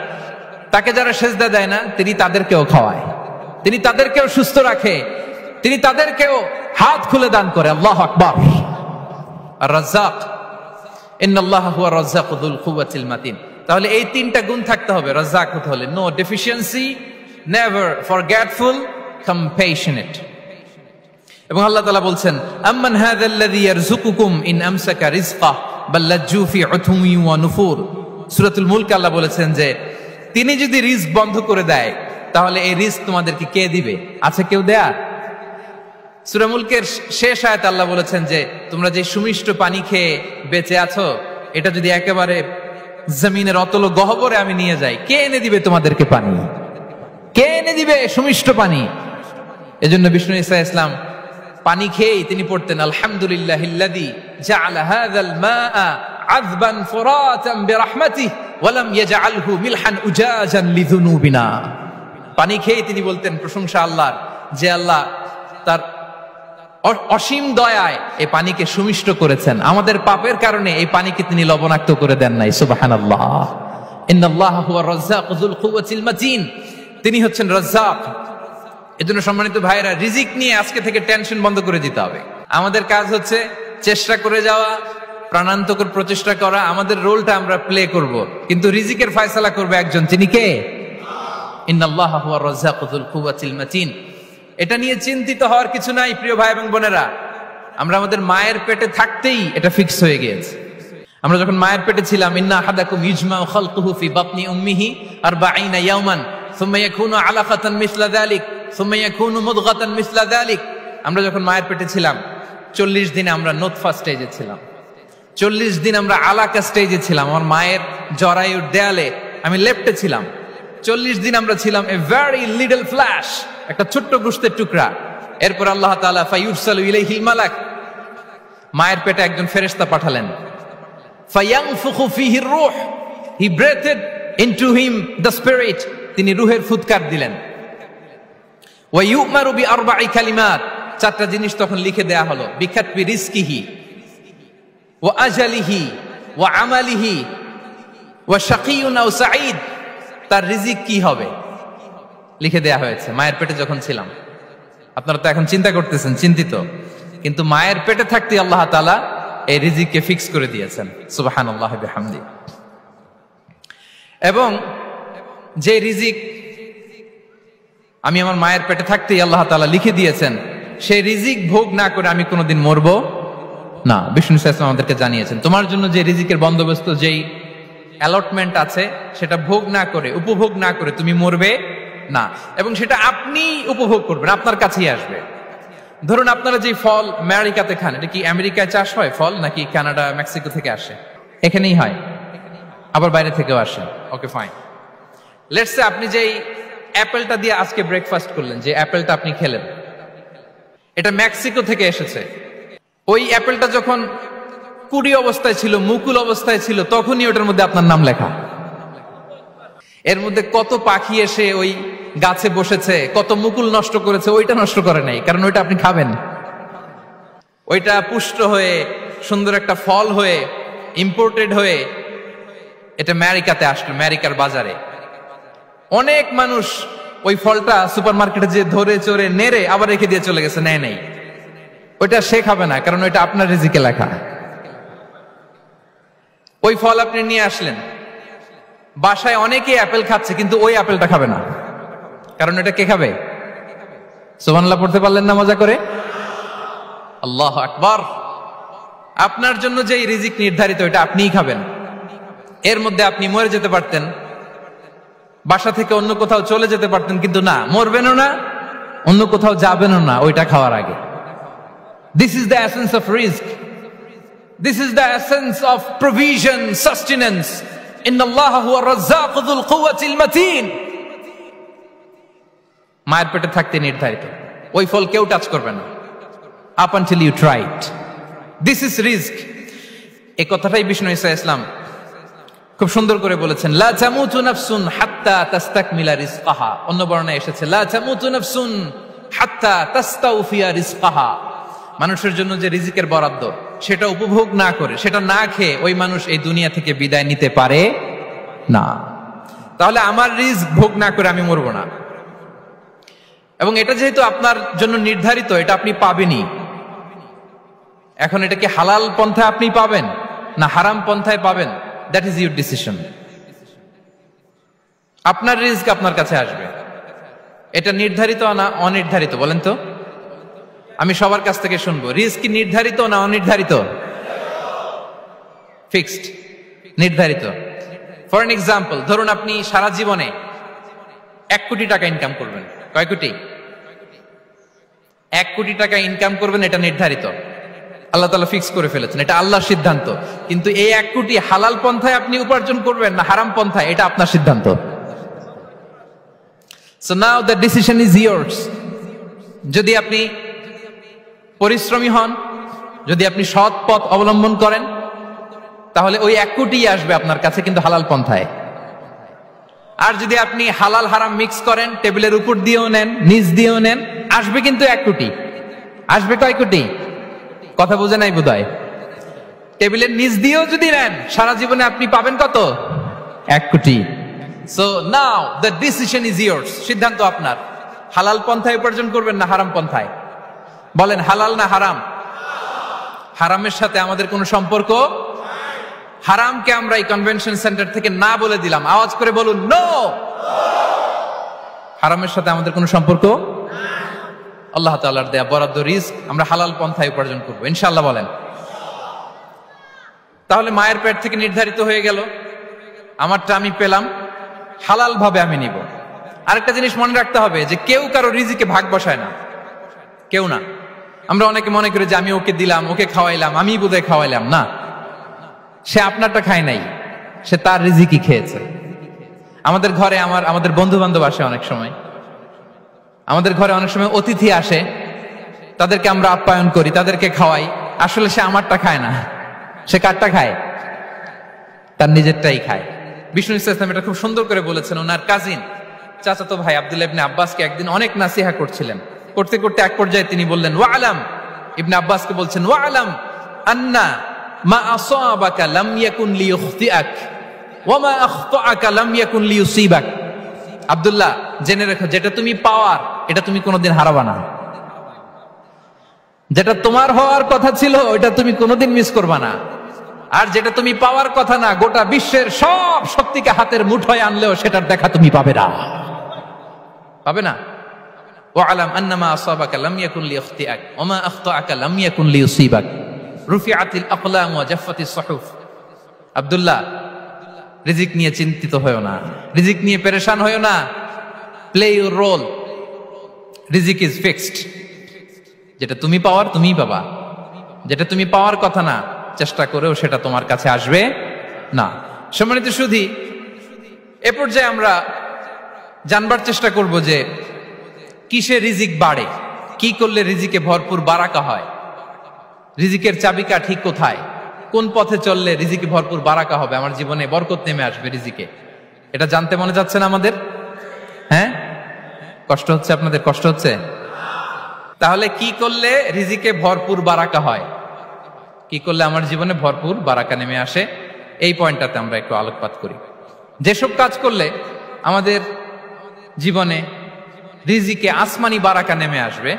তাকে যারা সেজদা দেয় না, তিনি তাদেরকেও খাওয়ায়, তিনি তাদেরকেও সুস্থ রাখে, তিনি তাদেরকেও হাত খুলে দান করে। আল্লাহু আকবার। আর রাজ্জাক, ইন্নাল্লাহা হুয়া রাজ্জাকু যুল কুওয়াতিল মাতিন। তাহলে এই 3টা গুণ থাকতে হবে রাজ্জাক হতে হলে। No deficiency, never forgetful, compassionate. এবং আল্লাহ তাআলা বলছেন, আম্মান হাযাল্লাযী ইয়ারযুকুকুম ইন আমসাকা রিজকাহ বাল লাজ্জু ফি উতুমি ওয়া নুফুর। সূরাতুল মুলক আল্লাহ বলেছেন যে তিনি যদি রিজক বন্ধ করে দেয় তাহলে এই রিজক তোমাদেরকে কে দিবে? আছে কেউ দেয়া? সূরা মুলকের শেষ আয়াতে আল্লাহ বলেছেন যে তোমরা যে সুমিষ্ট পানি খেয়ে বেঁচে আছো, এটা যদি একেবারে জমিনের অতল গহ্বরে আমি নিয়ে যাই, কে এনে দিবে তোমাদেরকে পানি? কে এনে দিবে সুমিষ্ট পানি? এজন্য বিষ্ণু ঈসা ইসলাম পানি খেয়েই তিনি পড়তেন, আলহামদুলিল্লাহিল্লাযী জাআলা হাযাল মাআ আযবান ফুরাতান বিরাহমাতিহি ওয়া লাম ইয়াজআলহু মিলহান উজাজান লিযুনুবিনা। পানি খেয়েই তিনি বলতেন প্রশংসা আল্লাহর, যে আল্লাহ তার অসীম দয়ায় এই পানিকে সুমিষ্ট করেছেন, আমাদের পাপের কারণে এই পানিকে তিনি লবণাক্ত করে দেন নাই। সুবহানাল্লাহ। ইন্নাল্লাহা হুয়ার রাজ্জাকু যুল কুওয়াতিল মাতিন, তিনি হচ্ছেন রাজ্জাক। এজন্য সম্মানিত ভাইরা, রিজিক নিয়ে আজকে থেকে টেনশন বন্ধ করে দিতে হবে। আমাদের কাজ হচ্ছে চেষ্টা করে যাওয়া, প্রাণান্তকর প্রচেষ্টা করা, আমাদের রোলটা আমরা প্লে করব, কিন্তু রিজিকের ফয়সালা করবে একজন, তিনি কে? ইন্নাল্লাহা হুয়ার রাজ্জাকু যুল কুওয়াতিল মাতিন। এটা নিয়ে চিন্তিত হওয়ার কিছু নাই প্রিয় ভাই এবং বোনেরা। আমরা আমাদের মায়ের পেটে থাকতেই এটা ফিক্স হয়ে গিয়েছে। আমরা যখন মায়ের পেটে ছিলাম, ইন্না আহাদাকুম ইজমাউ খালকুহু ফি বাতনি উম্মিহি 40 ইয়াওমান সুম্মা ইয়াকুনু আলাকাতান মিসলা যালিক সুম্মা ইয়াকুনু মুদগাতান মিসলা যালিক। আমরা যখন মায়ের পেটে ছিলাম 40 দিন আমরা নুতফা স্টেজে ছিলাম, 40 দিন আমরা আলাকা স্টেজে ছিলাম। আমার মায়ের জরায়ুর দেয়ালে আমি লেপ্টে ছিলাম। 40 দিন আমরা ছিলাম এ ভেরি লিটল ফ্ল্যাশ, একটা ছোট্ট গোশতের টুকরা। এরপর আল্লাহ তাআলা ফায়ুরসালু ইলাইহিল মালাক, মায়ের পেটে একজন ফেরেশতা পাঠালেন। ফায়ানফুখু ফিহির রূহ, he breathed into him the spirit, তিনি রূহের ফুৎকার দিলেন। ওয়া ইউমারু বিআরবা'i কালিমাত, 4টা জিনিস তখন লিখে দেয়া হলো। বিকাতবি রিজকিহি ওয়া আজালিহি ওয়া আমালিহি ওয়া শাকিয়ুন আও সাঈদ, তার রিজিক কি হবে লিখে দেয়া হয়েছে মায়ের পেটে যখন ছিলাম। আপনারা তো এখন চিন্তা করতেছেন, চিন্তিত, কিন্তু মায়ের পেটে থাকতে আল্লাহ তাআলা এই রিজিককে ফিক্স করে দিয়েছেন। সুবহানাল্লাহ বিহামদি। এবং যে রিজিক আমি আমার মায়ের পেটে থাকতেই আল্লাহ তাআলা লিখে দিয়েছেন, সেই রিজিক ভোগ না করে আমি কোনোদিন মরবো না। বিষ্ণু ইসলাম আমাদেরকে জানিয়েছেন, তোমার জন্য যে রিজিকের বন্দোবস্ত, যেই অ্যালটমেন্ট আছে, সেটা ভোগ না করে, উপভোগ না করে তুমি মরবে না, এবং সেটা আপনি উপভোগ করবেন, আপনার কাছেই আসবে। ধরুন আপনারা যে ফল আমেরিকাতে খান, এটা কি আমেরিকায় চাষ হয় ফল, নাকি কানাডা মেক্সিকো থেকে আসে? এখানেই হয়, আবার বাইরে থেকেও আসে। Okay fine. লেটস সে আপনি যেই অ্যাপেলটা দিয়ে আজকে ব্রেকফাস্ট করলেন, যে অ্যাপেলটা আপনি খেলেন, এটা মেক্সিকো থেকে এসেছে। ওই অ্যাপেলটা যখন কুড়ি অবস্থায় ছিল, মুকুল অবস্থায় ছিল, তখনই ওটার মধ্যে আপনার নাম লেখা। এর মধ্যে কত পাখি এসে ওই গাছে বসেছে, কত মুকুল নষ্ট করেছে, ওইটা নষ্ট করে নাই, কারণ ওইটা আপনি খাবেন। ওইটা পুষ্ট হয়ে সুন্দর একটা ফল হয়ে ইম্পোর্টেড হয়ে এটা আমেরিকাতে আসলো, আমেরিকার বাজারে। অনেক মানুষ ওই ফলটা সুপার মার্কেটে যে ধরে চড়ে নেড়ে আবার রেখে দিয়ে চলে গেছে, নেয় নেই। ওইটা সে খাবে না, কারণ ওইটা আপনার রিজিকে লেখা। ওই ফল আপনি নিয়ে আসলেন, বাসায় অনেকেই অ্যাপেল খাচ্ছে, কিন্তু ওই অ্যাপেলটা খাবে না, কারণ এটা কে খাবে? সুবহানাল্লাহ পড়তে পারলেন না মজা করে? আল্লাহু আকবার। আপনার জন্য যে রিজিক নির্ধারিত, এটা আপনিই খাবেন। এর মধ্যে আপনি মরে যেতে পারতেন, বাসা থেকে অন্য কোথাও চলে যেতে পারতেন, কিন্তু না, মরবেনও না, অন্য কোথাও যাবেনও না ওইটা খাওয়ার আগে। This is the essence of risk, this is the essence of provision, sustenance. ইন্নাল্লাহা হুয়া রাজ্জাকু যুল কুওয়াতিল মাতিন। মায়ের পেটে থাকতে নির্ধারিত, ওই ফল কেউ টাচ করবে না up until you try it. This is রিস্ক। এই কথাটাই বিষ্ণু ঈসা ইসলাম খুব সুন্দর করে বলেছেন, লা তামুতু নাফসুন হাত্তা তাস্তাকমিলা রিজকাহা। অন্য বর্ণনায় এসেছে লা তামুতু নাফসুন হাত্তা তাস্তাউফিয়া রিজকাহা। মানুষের জন্য যে রিজিকের বরাদ্দ, সেটা উপভোগ না করে, সেটা না খেয়ে ওই মানুষ এই দুনিয়া থেকে বিদায় নিতে পারে না। তাহলে আমার রিস্ক ভোগ না করে আমি মরবো না। এবং এটা যেহেতু আপনার জন্য নির্ধারিত, এটা আপনি পাবেনই। এখন এটা কি হালাল পন্থায় আপনি পাবেন না হারাম পন্থায় পাবেন, দ্যাট ইজ ইউর ডিসিশন। আপনার রিস্ক আপনার কাছে আসবে। এটা নির্ধারিত না অনির্ধারিত বলেন তো? আমি সবার কাছ থেকে শুনবো, রিস্ক কি নির্ধারিত না অনির্ধারিত? ফিক্সড, নির্ধারিত। ফর এন এক্সাম্পল, ধরুন আপনি সারা জীবনে 1 কোটি টাকা ইনকাম করবেন। কয় কোটি? 1 কোটি টাকা ইনকাম করবেন, এটা নির্ধারিত, আল্লাহ তাআলা ফিক্স করে ফেলেছেন, এটা আল্লাহর সিদ্ধান্ত। কিন্তু এই 1 কোটি হালাল পন্থায় আপনি উপার্জন করবেন না হারাম পন্থায়, এটা আপনার সিদ্ধান্ত। So now the decision is years. যদি আপনি পরিশ্রমী হন, যদি আপনি সৎ পথ অবলম্বন করেন, তাহলে ওই 1 কোটি আসবে আপনার কাছে, কিন্তু হালাল পন্থায়। আর যদি আপনি হালাল হারাম মিক্স করেন, টেবিলের উপর দিয়েও নেন, নিচ দিয়েও নেন, আসবে কিন্তু 1 কোটি। আসবে কয় কোটি? কথা বোঝে নাই বোধহয়। টেবিলের নিচ দিয়েও যদি নেন, সারা জীবনে আপনি পাবেন কত? 1 কোটি। So now the decision is years. সিদ্ধান্ত আপনার। হালাল পন্থায় উপার্জন করবেন না হারাম পন্থায়? বলেন হালাল না হারাম? হারামের সাথে আমাদের কোনো সম্পর্ক? হারামকে আমরা এই কনভেনশন সেন্টার থেকে না বলে দিলাম, আওয়াজ করে বলুন নো। হারামের সাথে আমাদের কোনো সম্পর্ক? আল্লাহ তাআলার দেয়া বরাদ্দ রিস্ক আমরা হালাল পন্থায় উপার্জন করব ইনশাআল্লাহ। বলেন। তাহলে মায়ের পেট থেকে নির্ধারিত হয়ে গেল, আমারটা আমি পেলাম, হালাল ভাবে আমি নিব। আরেকটা জিনিস মনে রাখতে হবে যে কেউ কারো রিজিকে ভাগ বসায় না, কেউ না। আমরা অনেকে মনে করি যে আমি ওকে দিলাম, ওকে খাওয়াইলাম, আমি বোধহয় খাওয়াইলাম। না, সে আপনারটা খায় নাই, সে তার রিজিকই খেয়েছে। আমাদের ঘরে আমাদের বন্ধু বান্ধব আসে অনেক সময়, আমাদের ঘরে অনেক সময় অতিথি আসে, তাদেরকে আমরা আপ্যায়ন করি, তাদেরকে খাওয়াই। আসলে সে আমারটা খায় না, সে কারটা খায়? তার নিজেরটাই খায়। বিষ্ণু ইসলাম এটা খুব সুন্দর করে বলেছেন। ওনার কাজিন চাচাতো ভাই আব্দুল্লাহ ইবনে আব্বাসকে একদিন অনেক নাসিহা করছিলেন। করতে করতে এক পর্যায়ে তিনি বললেন, ওয়ালাম, ইবনে আব্বাসকে বলছেন, ওয়ালাম আন্না মা আসাবাকা লাম ইয়াকুন লিইখতিআক ওয়া মা আখতাআকা লাম ইয়াকুন লিইউসিবাক। আব্দুল্লাহ, জেনে রেখো, যেটা তুমি পাওয়ার এটা তুমি কোনোদিন হারাবা না। যেটা তোমার হওয়ার কথা ছিল ওটা তুমি কোনোদিন মিস করবা না। আর যেটা তুমি পাওয়ার কথা না, গোটা বিশ্বের সব শক্তিকে হাতের মুঠোয় আনলেও সেটার দেখা তুমি পাবে না, পাবে না। ওয়ালাম আন্নামা আসাবাকা লাম ইয়াকুন লিইখতিআক ওয়া মা আখতাআকা লাম ইয়াকুন লিইউসিবাক রুফিআতিল আকলাম ওয়া জাফফাতিস সুহুফ। আব্দুল্লাহ, রিজিক নিয়ে চিন্তিত হয়ো না, রিজিক নিয়ে পেরেশান হয়ো না। প্লে ইউর রোল, রিজিক ইজ ফিক্সড। যেটা তুমি পাওয়ার তুমিই পাবা, যেটা তুমি পাওয়ার কথা না চেষ্টা করেও সেটা তোমার কাছে আসবে না। সম্মানিত সুধী, এ পর্যায়ে আমরা জানবার চেষ্টা করব যে কিসে রিজিক বাড়ে, কি করলে রিজিকে ভরপুর বারাকা হয়, রিজিকের চাবিকা ঠিক কোথায়, কোন পথে চললে রিজিকে ভরপুর বারাকা হবে, আমার জীবনে বরকত নেমে আসবে রিজিকে। এটা জানতে মনে যাচ্ছে না আমাদের? হ্যাঁ, কষ্ট হচ্ছে আপনাদের? কষ্ট হচ্ছে? তাহলে কি করলে রিজিকে ভরপুর বারাকা হয়, কি করলে আমার জীবনে ভরপুর বারাকা নেমে আসে, এই পয়েন্টটাতে আমরা একটু আলোকপাত করি। যেসব কাজ করলে আমাদের জীবনে রিজিকে আসমানি বারাকা নেমে আসবে,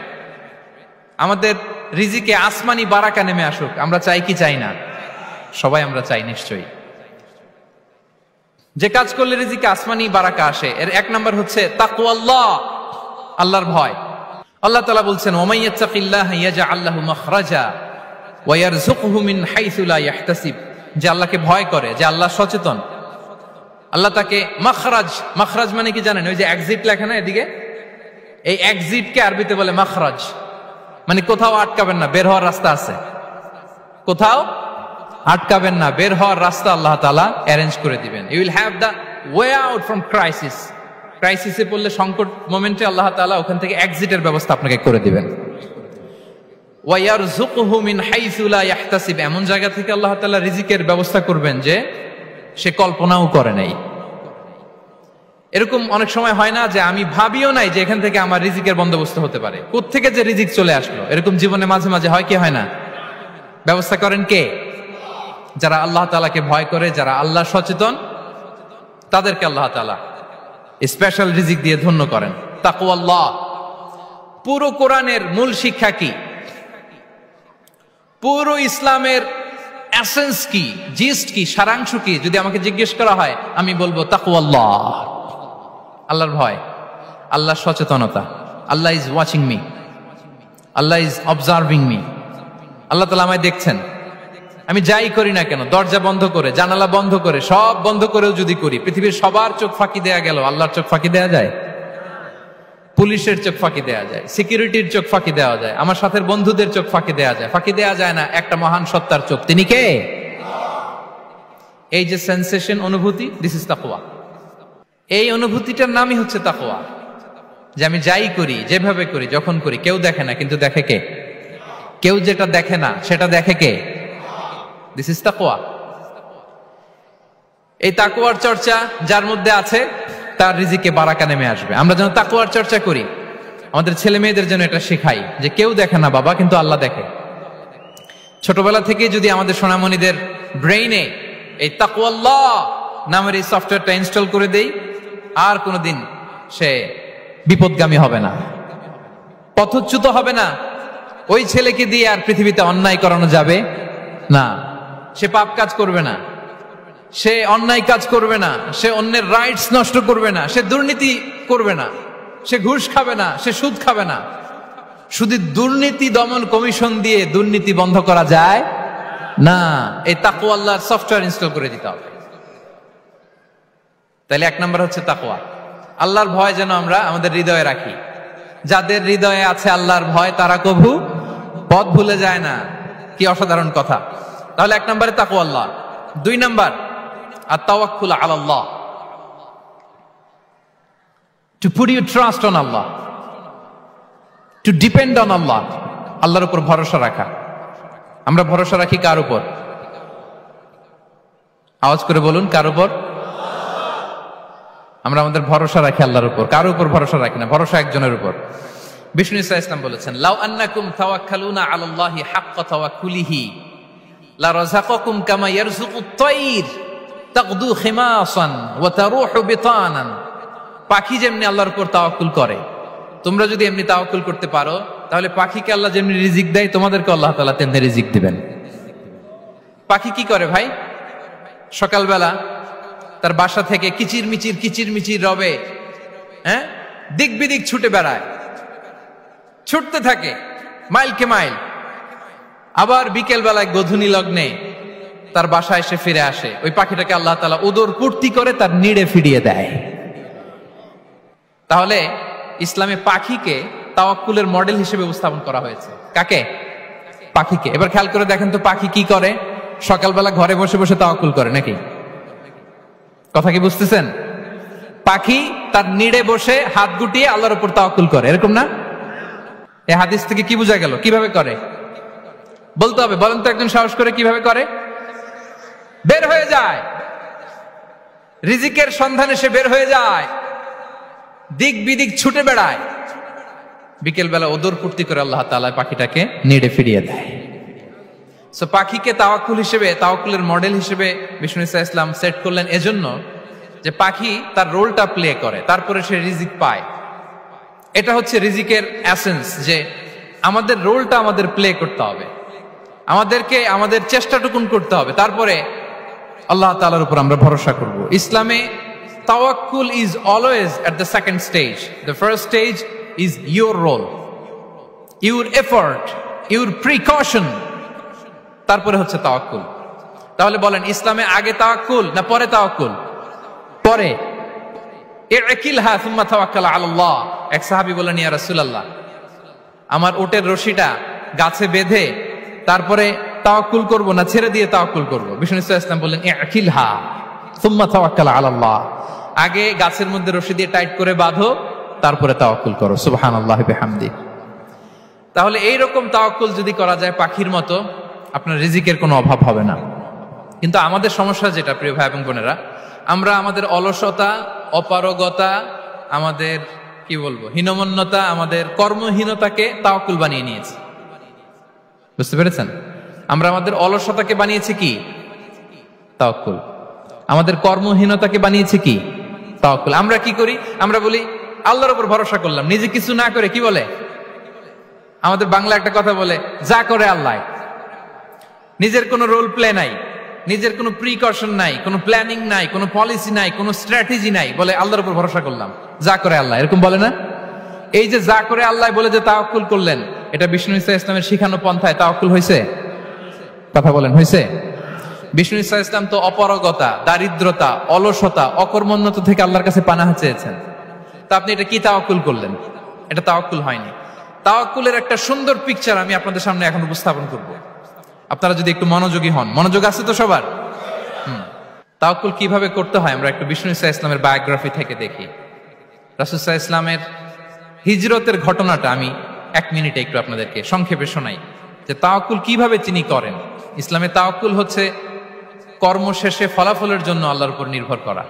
আমাদের রিজিকে আসমানি বারাকা নেমে আসুক, আমরা চাই কি চাই না? সবাই আমরা চাই নিশ্চয়ই। যে কাজ করলে রিজিকে আসমানি বারাকা আসে, এর এক নাম্বার হচ্ছে তাকওয়াল্লাহ, আল্লাহর ভয়। আল্লাহ তাআলা বলছেন, ওয়া ইয়াত্তাকিল্লাহা ইয়াজআল লাহু মাখরাজা ওয়া ইয়ারযুকহু মিন হাইসু লা ইয়াহতাসিব। যে আল্লাহকে ভয় করে, যে আল্লাহ সচেতন, আল্লাহ তাকে মাখরাজ, মাখরাজ মানে কি জানেন? ওই যে এক্সিট লেখা না এদিকে, এই এক্সিটকে আরবিতে বলে মাখরাজ, মানে কোথাও আটকাবেন না, বের হওয়ার রাস্তা আছে, কোথাও আটকাবেন না, বের হওয়ার রাস্তা আল্লাহ তাআলা অ্যারেঞ্জ করে দিবেন। You will have the way out from crisis. ক্রাইসিসে পড়লে, সংকট মোমেন্টে আল্লাহ তাআলা ওখান থেকে এক্সিটের ব্যবস্থা আপনাকে করে দিবেন। ওয়া ইয়ারযুকহু মিন হাইসু লা ইয়াহতাসিব, এমন জায়গা থেকে আল্লাহ তাআলা রিজিকের ব্যবস্থা করবেন যে সে কল্পনাও করে নাই। এরকম অনেক সময় হয় না যে আমি ভাবিও নাই যে এখান থেকে আমার রিজিকের বন্দোবস্ত হতে পারে, কোত্থেকে যে রিজিক চলে আসলো, এরকম জীবনে মাঝে মাঝে হয় কি হয় না? ব্যবস্থা করেন কে? যারা আল্লাহ তাআলাকে ভয় করে, যারা আল্লাহ সচেতন, তাদেরকে আল্লাহ তাআলা স্পেশাল রিজিক দিয়ে ধন্য করেন। তাকওয়াল্লাহ। পুরো কোরআনের মূল শিক্ষা কি? পুরো ইসলামের এসেন্স কি, জিস্ট কি, সারাংশ কি যদি আমাকে জিজ্ঞেস করা হয়, আমি বলবো তাকওয়াল্লাহ, আল্লাহর ভয়, আল্লাহর সচেতনতা। Allah is watching me, Allah is observing me. আল্লাহ তাআলা আমায় দেখছেন, আমি যাই করি না কেন, দরজা বন্ধ করে, জানালা বন্ধ করে, সব বন্ধ করেও যদি করি, পৃথিবীর সবার চোখ ফাঁকি দেয়া গেল, আল্লাহর চোখ ফাঁকি দেয়া যায়? পুলিশের চোখ ফাঁকি দেয়া যায়, সিকিউরিটির চোখ ফাঁকি দেওয়া যায়, আমার সাথে বন্ধুদের চোখ ফাঁকি দেয়া যায়, ফাঁকি দেয়া যায় না একটা মহান সত্তার চোখ। তিনি কে? এই যে সেন্সেশন, অনুভূতি, দিস ইজ তাকওয়া। এই অনুভূতিটার নামই হচ্ছে তাকওয়া, যে আমি যাই করি, যেভাবে করি, যখন করি, কেউ দেখে না, কিন্তু দেখে কে? কেউ যেটা দেখে না সেটা দেখে কে? দিস ইজ তাকওয়া। এই তাকওয়ার চর্চা যার মধ্যে আছে, তার রিজিকে বারাকা নেমে আসবে। আমরা যেন তাকওয়ার চর্চা করি, আমাদের ছেলে মেয়েদের জন্য এটা শেখাই যে কেউ দেখে না বাবা, কিন্তু আল্লাহ দেখে। ছোটবেলা থেকে যদি আমাদের সোনামণিদের ব্রেইনে এই তাকওয়াল্লাহ নামের এই সফটওয়্যারটা ইনস্টল করে দেই, আর কোনোদিন সে বিপদগামী হবে না, পথচ্যুত হবে না। ওই ছেলেকে দিয়ে আর পৃথিবীতে অন্যায় করানো যাবে না, সে পাপ কাজ করবে না, সে অন্যায় কাজ করবে না, সে অন্যের রাইটস নষ্ট করবে না, সে দুর্নীতি করবে না, সে ঘুষ খাবে না, সে সুদ খাবে না। শুধু দুর্নীতি দমন কমিশন দিয়ে দুর্নীতি বন্ধ করা যায় না, এই তাকওয়া আল্লাহর সফটওয়্যার ইনস্টল করে দিতে হবে। তাহলে এক নম্বর হচ্ছে তাকওয়া। আল্লাহর ভয় যেন আমরা আমাদের হৃদয়ে রাখি। যাদের হৃদয়ে আছে আল্লাহর ভয়, তারা কভু পথ ভুলে যায় না। কি অসাধারণ কথা! তাহলে এক নম্বরে তাকওয়া আল্লাহ। দুই নম্বর আত-তাওয়াক্কুল আলাল্লাহ, to put your trust on Allah, to depend on Allah, আল্লাহর উপর ভরসা রাখা। আমরা ভরসা রাখি কার উপর? আওয়াজ করে বলুন, কার উপর? আমরা আমাদের ভরসা রাখি আল্লাহর উপর, কার উপর ভরসা রাখি না, ভরসা একজনের উপর। বিষ্ণু ইসা ইসলাম বলেছেন, লাউ আন্নাকুম তাওয়াক্কালুনা আলাল্লাহি হাক্কা তাওয়াক্কুলিহি লা রাযাকাকুম কামা ইয়ারযুকুত তায়র তাগদু খিমাসান ওয়া তারুহু বিতানান। পাখি যেমনি আল্লাহর উপর তাওয়াক্কুল করে, তোমরা যদি এমনি তাওয়াক্কুল করতে পারো, তাহলে পাখিকে আল্লাহ যেমনি রিজিক দেয়, তোমাদেরকে আল্লাহ তাআলা তেমনি রিজিক দিবেন। পাখি কি করে ভাই? সকালবেলা তার বাসা থেকে কিচির মিচির রবে, দিক বিদিক ছুটে বেড়ায়, ছুটতে থাকে মাইলকে মাইল। আবার বিকেল বেলায় গোধূলি লগ্নে তার বাসায় এসে ফিরে আসে। ওই পাখিটাকে আল্লাহ তাআলা উদর পূর্তি করে তার নিড়ে ফিরিয়ে দেয়। তাহলে ইসলামে পাখিকে তাওয়াক্কুলের মডেল হিসেবে উপস্থাপন করা হয়েছে। কাকে? পাখিকে। এবার খেয়াল করে দেখেন তো পাখি কি করে? সকালবেলা ঘরে বসে বসে তাওয়াক্কুল করে নাকি? কথা কি বুঝতেছেন? পাখি তার নিড়ে বসে হাত গুটিয়ে আল্লাহর উপর তাওয়াক্কুল করে, এরকম না? এই হাদিস থেকে কি বোঝা গেল? কিভাবে করে বলতে হবে, বলেন তো একজন সাহস করে কিভাবে করে? বের হয়ে যায়, রিজিকের সন্ধানে সে বের হয়ে যায়, দিক বিদিক ছুটে বেড়ায়, বিকেল বেলা ওদর ফুর্তি করে আল্লাহ তাআলা পাখিটাকে নিড়ে ফিরিয়ে দেয়। সো পাখিকে তাওয়াক্কুল হিসেবে, তাওয়াক্কুলের মডেল হিসেবে বিষ্ণু ঈসা ইসলাম সেট করলেন এজন্য যে পাখি তার রোলটা প্লে করে, তারপরে সে রিজিক পায়। এটা হচ্ছে রিজিকের এসেন্স, যে আমাদের রোলটা আমাদের প্লে করতে হবে, আমাদেরকে আমাদের চেষ্টাটুকুন করতে হবে, তারপরে আল্লাহ তাআলার উপর আমরা ভরসা করব। ইসলামে তাওয়াক্কুল is always at the second stage. The first stage is your role, your effort, your precaution, তারপরে হচ্ছে তাওয়াক্কুল। তাহলে বলেন, ইসলামে আগে তাওয়াক্কুল না পরে তাওয়াক্কুল? পরে। ইকিলহা সুম্মা তাওয়াক্কাল আলাল্লাহ। এক সাহাবী বললেন, ইয়া রাসূলুল্লাহ, আমার উটের রশিটা গাছে বেঁধে তারপরে তাওয়াক্কুল করব না ছেড়ে দিয়ে তাওয়াক্কুল করব? বিষ্ণু ইসলাম বললেন, ইকিলহা সুম্মা তাওয়াক্কাল আলাল্লাহ। আগে গাছের মধ্যে রশি দিয়ে টাইট করে বাঁধো, তারপরে তাওয়াক্কুল করো। সুবহানাল্লাহি বিহামদি। তাহলে এইরকম তাওয়াক্কুল যদি করা যায় পাখির মতো, আপনার রিজিকের কোনো অভাব হবে না। কিন্তু আমাদের সমস্যা যেটা, প্রিয় ভাই এবং বোনেরা, আমরা আমাদের অলসতা, অপারগতা, আমাদের কি বলবো হীনমন্যতা, আমাদের কর্মহীনতাকে তাওয়াক্কুল বানিয়ে নিয়েছি। বুঝতে পেরেছেন? আমরা আমাদের অলসতাকে বানিয়েছি কি? তাওয়াক্কুল। আমাদের কর্মহীনতাকে বানিয়েছি কি? তাওয়াক্কুল। আমরা কি করি? আমরা বলি আল্লাহর উপর ভরসা করলাম, নিজে কিছু না করে। কি বলে আমাদের বাংলা একটা কথা বলে, যা করে আল্লাহ। নিজের কোনো রোল প্লে নাই, নিজের কোনো প্রিকশন নাই, কোনো প্ল্যানিং নাই, কোনো পলিসি নাই, কোনো স্ট্র্যাটেজি নাই, বলে আল্লাহর উপর ভরসা করলাম, যা করে আল্লাহ। এরকম বলে না? এই যে যা করে আল্লাহ বলে যে তাওয়াক্কুল করলেন, এটা বিষ্ণু ঈসা ইসলামের শিখানো পন্থায় তাওয়াক্কুল হয়েছে? কথা বলেন, হয়েছে? বিষ্ণু ঈসা ইসলাম তো অপারগতা, দারিদ্রতা, অলসতা, অকর্মণ্যতা থেকে আল্লাহর কাছে পানাহ চেয়েছেন। তা আপনি এটা কি তাওয়াক্কুল করলেন? এটা তাওয়াক্কুল হয়নি। তাওয়াক্কুলের একটা সুন্দর পিকচার আমি আপনাদের সামনে এখন উপস্থাপন করব, আপনারা যদি একটু মনোযোগী হন। মনোযোগ আছে তো সবার? তাওয়াক্কুল কিভাবে করতে হয় আমরা একটু বিষ্ণু ঈসা ইসলামের বায়োগ্রাফি থেকে দেখি। রাসূল সাল্লাল্লাহু আলাইহি ইসলামের হিজরতের ঘটনাটা আমি 1 মিনিটে একটু আপনাদেরকে সংক্ষেপে শোনাই, যে তাওয়াক্কুল কিভাবে তিনি করেন। ইসলামে তাওয়াক্কুল হচ্ছে কর্ম শেষে ফলাফলের জন্য আল্লাহর উপর নির্ভর করা।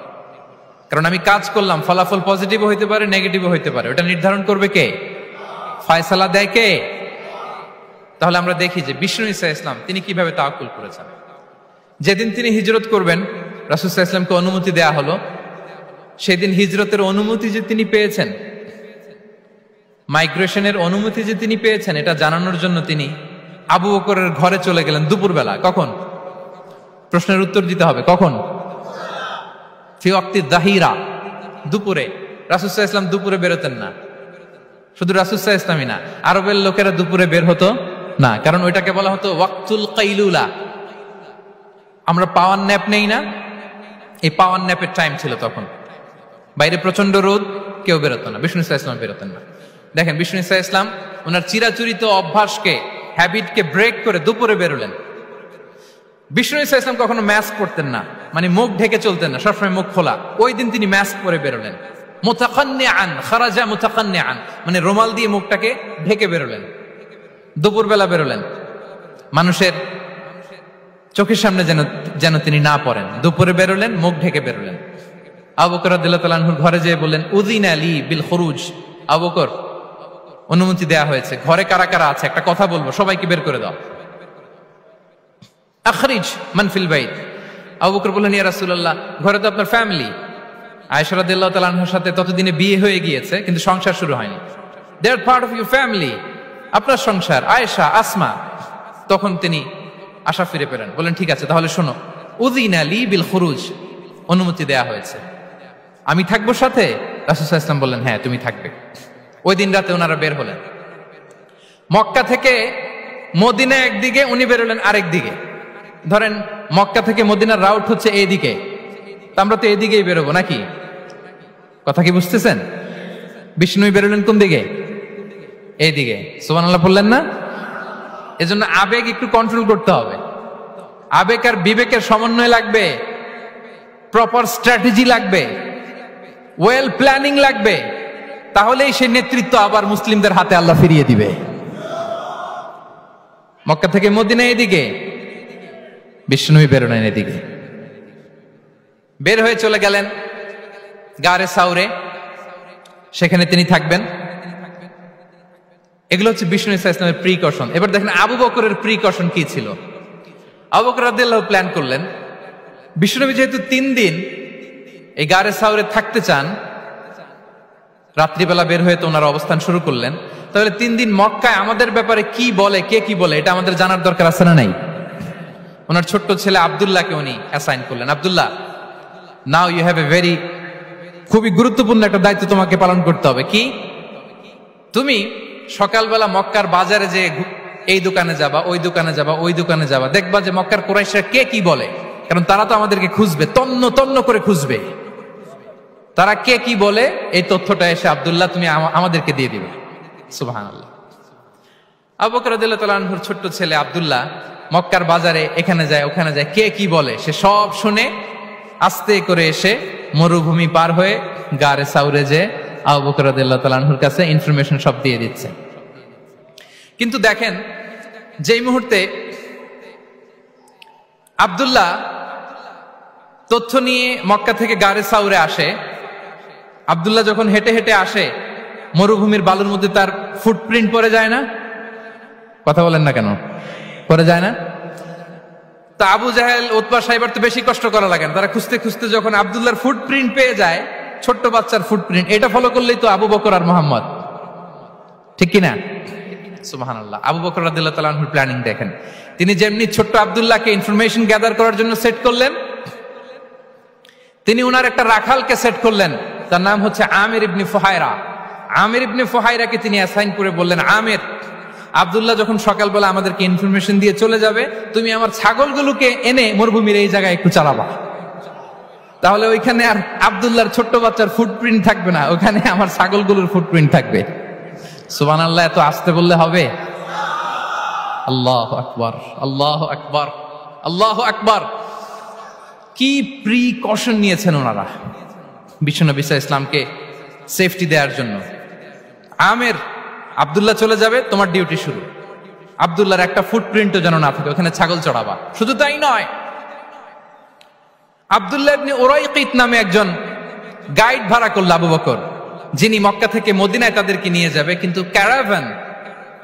কারণ আমি কাজ করলাম, ফলাফল পজিটিভও হইতে পারে, নেগেটিভও হইতে পারে, ওটা নির্ধারণ করবে কে? ফয়সালা দেয় কে? তাহলে আমরা দেখি যে বিষ্ণু ঈসা ইসলাম তিনি কিভাবে তাওয়াক্কুল করেছেন। যেদিন তিনি হিজরত করবেন, রাসূল সাল্লাল্লাহু আলাইহি ওয়াসাল্লামকে অনুমতি দেয়া হলো, সেদিন হিজরতের অনুমতি যে তিনি পেয়েছেন, মাইগ্রেশনের অনুমতি যে তিনি পেয়েছেন, এটা জানানোর জন্য তিনি আবু বকরের ঘরে চলে গেলেন দুপুরবেলা। কখন? প্রশ্নের উত্তর দিতে হবে, কখন? ফি ওয়াক্তি যাহিরা, দুপুরে। রাসূল সাল্লাল্লাহু আলাইহি ওয়াসাল্লাম দুপুরে বেরোতেন না। শুধু রাসূল সাল্লাল্লাহু আলাইহি ওয়াসাল্লামই না, আরবের লোকেরা দুপুরে বের হতো না, কারণ ওইটাকে বলা হতো ওয়াক্তুল কাইলুলা। আমরা পাওয়ার ন্যাপ নেই না, এই পাওয়ার ন্যাপের টাইম ছিল তখন। বাইরে প্রচন্ড রোদ, কেউ বেরোতো না, বিষ্ণু ঈসা ইসলাম বেরোতেন না। দেখেন বিষ্ণু ঈসা ইসলাম ওনার চিরাচরিত অভ্যাসকে, হ্যাবিটকে ব্রেক করে দুপুরে বেরোলেন। বিষ্ণু ঈসা ইসলাম কখনো মাস্ক পরতেন না, মানে মুখ ঢেকে চলতেন না, সবসময় মুখ খোলা। ওই দিন তিনি মাস্ক পরে বেরোলেন। মুতাকান্নিআন, খারাজা মুতাকান্নিআন, মানে রুমাল দিয়ে মুখটাকে ঢেকে বেরোলেন। দুপুরবেলা বেরোলেন, মানুষের চোখের সামনে যেন তিনি না পড়েন। দুপুরে বেরোলেন, মুখ ঢেকে বেরোলেন। আবু বকর রাদিয়াল্লাহু তাআলা আনহুর ঘরে যেয়ে বললেন, উযিনা লি বিল খুরুজ। আবু বকর, অনুমতি দেয়া হয়েছে, ঘরে কারা কারা আছে একটা কথা বলবো, সবাইকে বের করে দাও। আখরিজ মান ফিল বাইত। আবু বকর বললেন, ইয়া রাসূলুল্লাহ, ঘরে তো আপনার ফ্যামিলি। আয়েশা রাদিয়াল্লাহু তাআলা আনহার সাথে ততদিনে বিয়ে হয়ে গিয়েছে, কিন্তু সংসার শুরু হয়নি। দে আর পার্ট অফ ইউর ফ্যামিলি, আপনার সংসার, আয়েশা, আসমা। তখন তিনি আশা ফিরে পেলেন, বলেন ঠিক আছে তাহলে শোনো, উযিনা লি বিল খুরুজ, অনুমতি দেয়া হয়েছে, আমি থাকবো সাথে? রাসূল সাল্লাল্লাহু আলাইহি ওয়াসাল্লাম বললেন, হ্যাঁ তুমি থাকবে। ওই দিন রাতে ওনারা বের হলেন। মক্কা থেকে মদিনা একদিকে, উনি বেরোলেন আরেক দিকে। ধরেন মক্কা থেকে মদিনার রাউট হচ্ছে এইদিকে, তা আমরা তো এদিকেই বেরোবো নাকি? কথা কি বুঝতেছেন? বিষ্ণু বেরোলেন কোন দিকে? এইদিকে। সুবহানাল্লাহ বললেন না? এজন্য আবেগ একটু কন্ট্রোল করতে হবে। আবেগ আর বিবেকের সমন্বয় লাগবে, প্রপার স্ট্র্যাটেজি লাগবে, ওয়েল প্ল্যানিং লাগবে, তাহলেই সেই নেতৃত্ব আবার মুসলিমদের হাতে আল্লাহ ফিরিয়ে দিবে। মক্কা থেকে মদিনা এদিকে, বিশ্বনবী বেরোলেন এদিকে, বের হয়ে চলে গেলেন গারে সাউরে, সেখানে তিনি থাকবেন। এগুলো হচ্ছে বিষ্ণু ইসলামের প্রিকশন। এবার দেখেন আবু বকরের প্রিকশন কি ছিল। আবু বকর রাদিয়াল্লাহু প্ল্যান করলেন, বিশ্বনবী যেহেতু 3 দিন এই গারে সাউরে থাকতে চান, রাত্রিবেলা বের হয়ে তো ওনার অবস্থান শুরু করলেন, তাহলে 3 দিন মক্কায় আমাদের ব্যাপারে কি বলে, কে কি বলে, এটা আমাদের জানার দরকার আছে না নাই? ওনার ছোট্ট ছেলে আব্দুল্লাহকে উনি অ্যাসাইন করলেন। Abdullah, now you have a very, খুবই গুরুত্বপূর্ণ একটা দায়িত্ব তোমাকে পালন করতে হবে। কি? তুমি সকালবেলা মক্কার বাজারে যে এই দোকানে যাবা, ওই দোকানে যাবা, ওই দোকানে যাবা, দেখবা যে মক্কার কুরাইশরা কে কি বলে, কারণ তারা তো আমাদেরকে খুঁজবে, তন্ন তন্ন করে খুঁজবে, তারা কে কি বলে এই তথ্যটা এসে আব্দুল্লাহ তুমি আমাদেরকে দিয়ে দিবে। সুবহানাল্লাহ। আবু বকর রাদিয়াল্লাহু তাআলা আনহুর ছোট্ট ছেলে আব্দুল্লাহ মক্কার বাজারে এখানে যায় ওখানে যায়, কে কি বলে সে সব শুনে আস্তে করে এসে মরুভূমি পার হয়ে গারে সাউরে যে আবু বকর রাদিয়াল্লাহু তাআলা আনহুর কাছে ইনফরমেশন সব দিয়ে দিচ্ছে। কিন্তু দেখেন, যেই মুহূর্তে আব্দুল্লাহ তথ্য নিয়ে মক্কা থেকে গারে সাউরে আসে, আব্দুল্লাহ যখন হেঁটে হেঁটে আসে, মরুভূমির বালুর মধ্যে তার ফুটপ্রিন্ট পড়ে যায় না? কথা বলেন না কেন? পড়ে যায় না? তা আবু জাহেল, উতবা সাইবার তো বেশি কষ্ট করা লাগে না, তারা খুঁজতে খুঁজতে যখন আব্দুল্লাহর ফুটপ্রিন্ট পেয়ে যায়, ছোট্ট বাচ্চার ফুটপ্রিন্ট, এটা ফলো করলেই তো আবু বকর আর মোহাম্মদ, ঠিক কিনা? সুবহানাল্লাহ। আবু বকর রাদিয়াল্লাহু তাআলা আনহুর প্ল্যানিং দেখেন, তিনি যেমনি ছোট্ট আব্দুল্লাহকে ইনফরমেশন গ্যাদার করার জন্য সেট করলেন, তিনি উনার একটা রাখালকে সেট করলেন, তার নাম হচ্ছে আমির ইবনে ফুহায়রা। আমির ইবনে ফুহায়রাকে তিনি অ্যাসাইন করে বললেন, আমির, আব্দুল্লাহ যখন সকালবেলা আমাদেরকে ইনফরমেশন দিয়ে চলে যাবে, তুমি আমার ছাগলগুলোকে এনে মরুভূমির এই জায়গায় একটু চালাবা, তাহলে ওইখানে আর আব্দুল্লাহর ছোট্ট বাচ্চার ফুটপ্রিন্ট থাকবে না, ওখানে আমার ছাগলগুলোর ফুটপ্রিন্ট থাকবে। সুবহানাল্লাহ। এত আসতে বললে হবে? আল্লাহু আকবার, আল্লাহু আকবার, আল্লাহু আকবার। কি প্রিকশন নিয়েছেন ওনারা বিশ্বনবী সাল্লাল্লাহু আলাইহি ইসলামকে সেফটি দেওয়ার জন্য। আমির, আব্দুল্লাহ চলে যাবে, তোমার ডিউটি শুরু, আব্দুল্লাহর একটা ফুটপ্রিন্টও যেন না থাকে, ওখানে ছাগল চড়াবা। শুধু তাই নয়, আব্দুল্লাহ ইবনে উরাইকিত নামে একজন গাইড ভাড়া করল আবু বকর, যিনি মক্কা থেকে মদিনায় তাদেরকে নিয়ে যাবে, কিন্তু ক্যারাভান,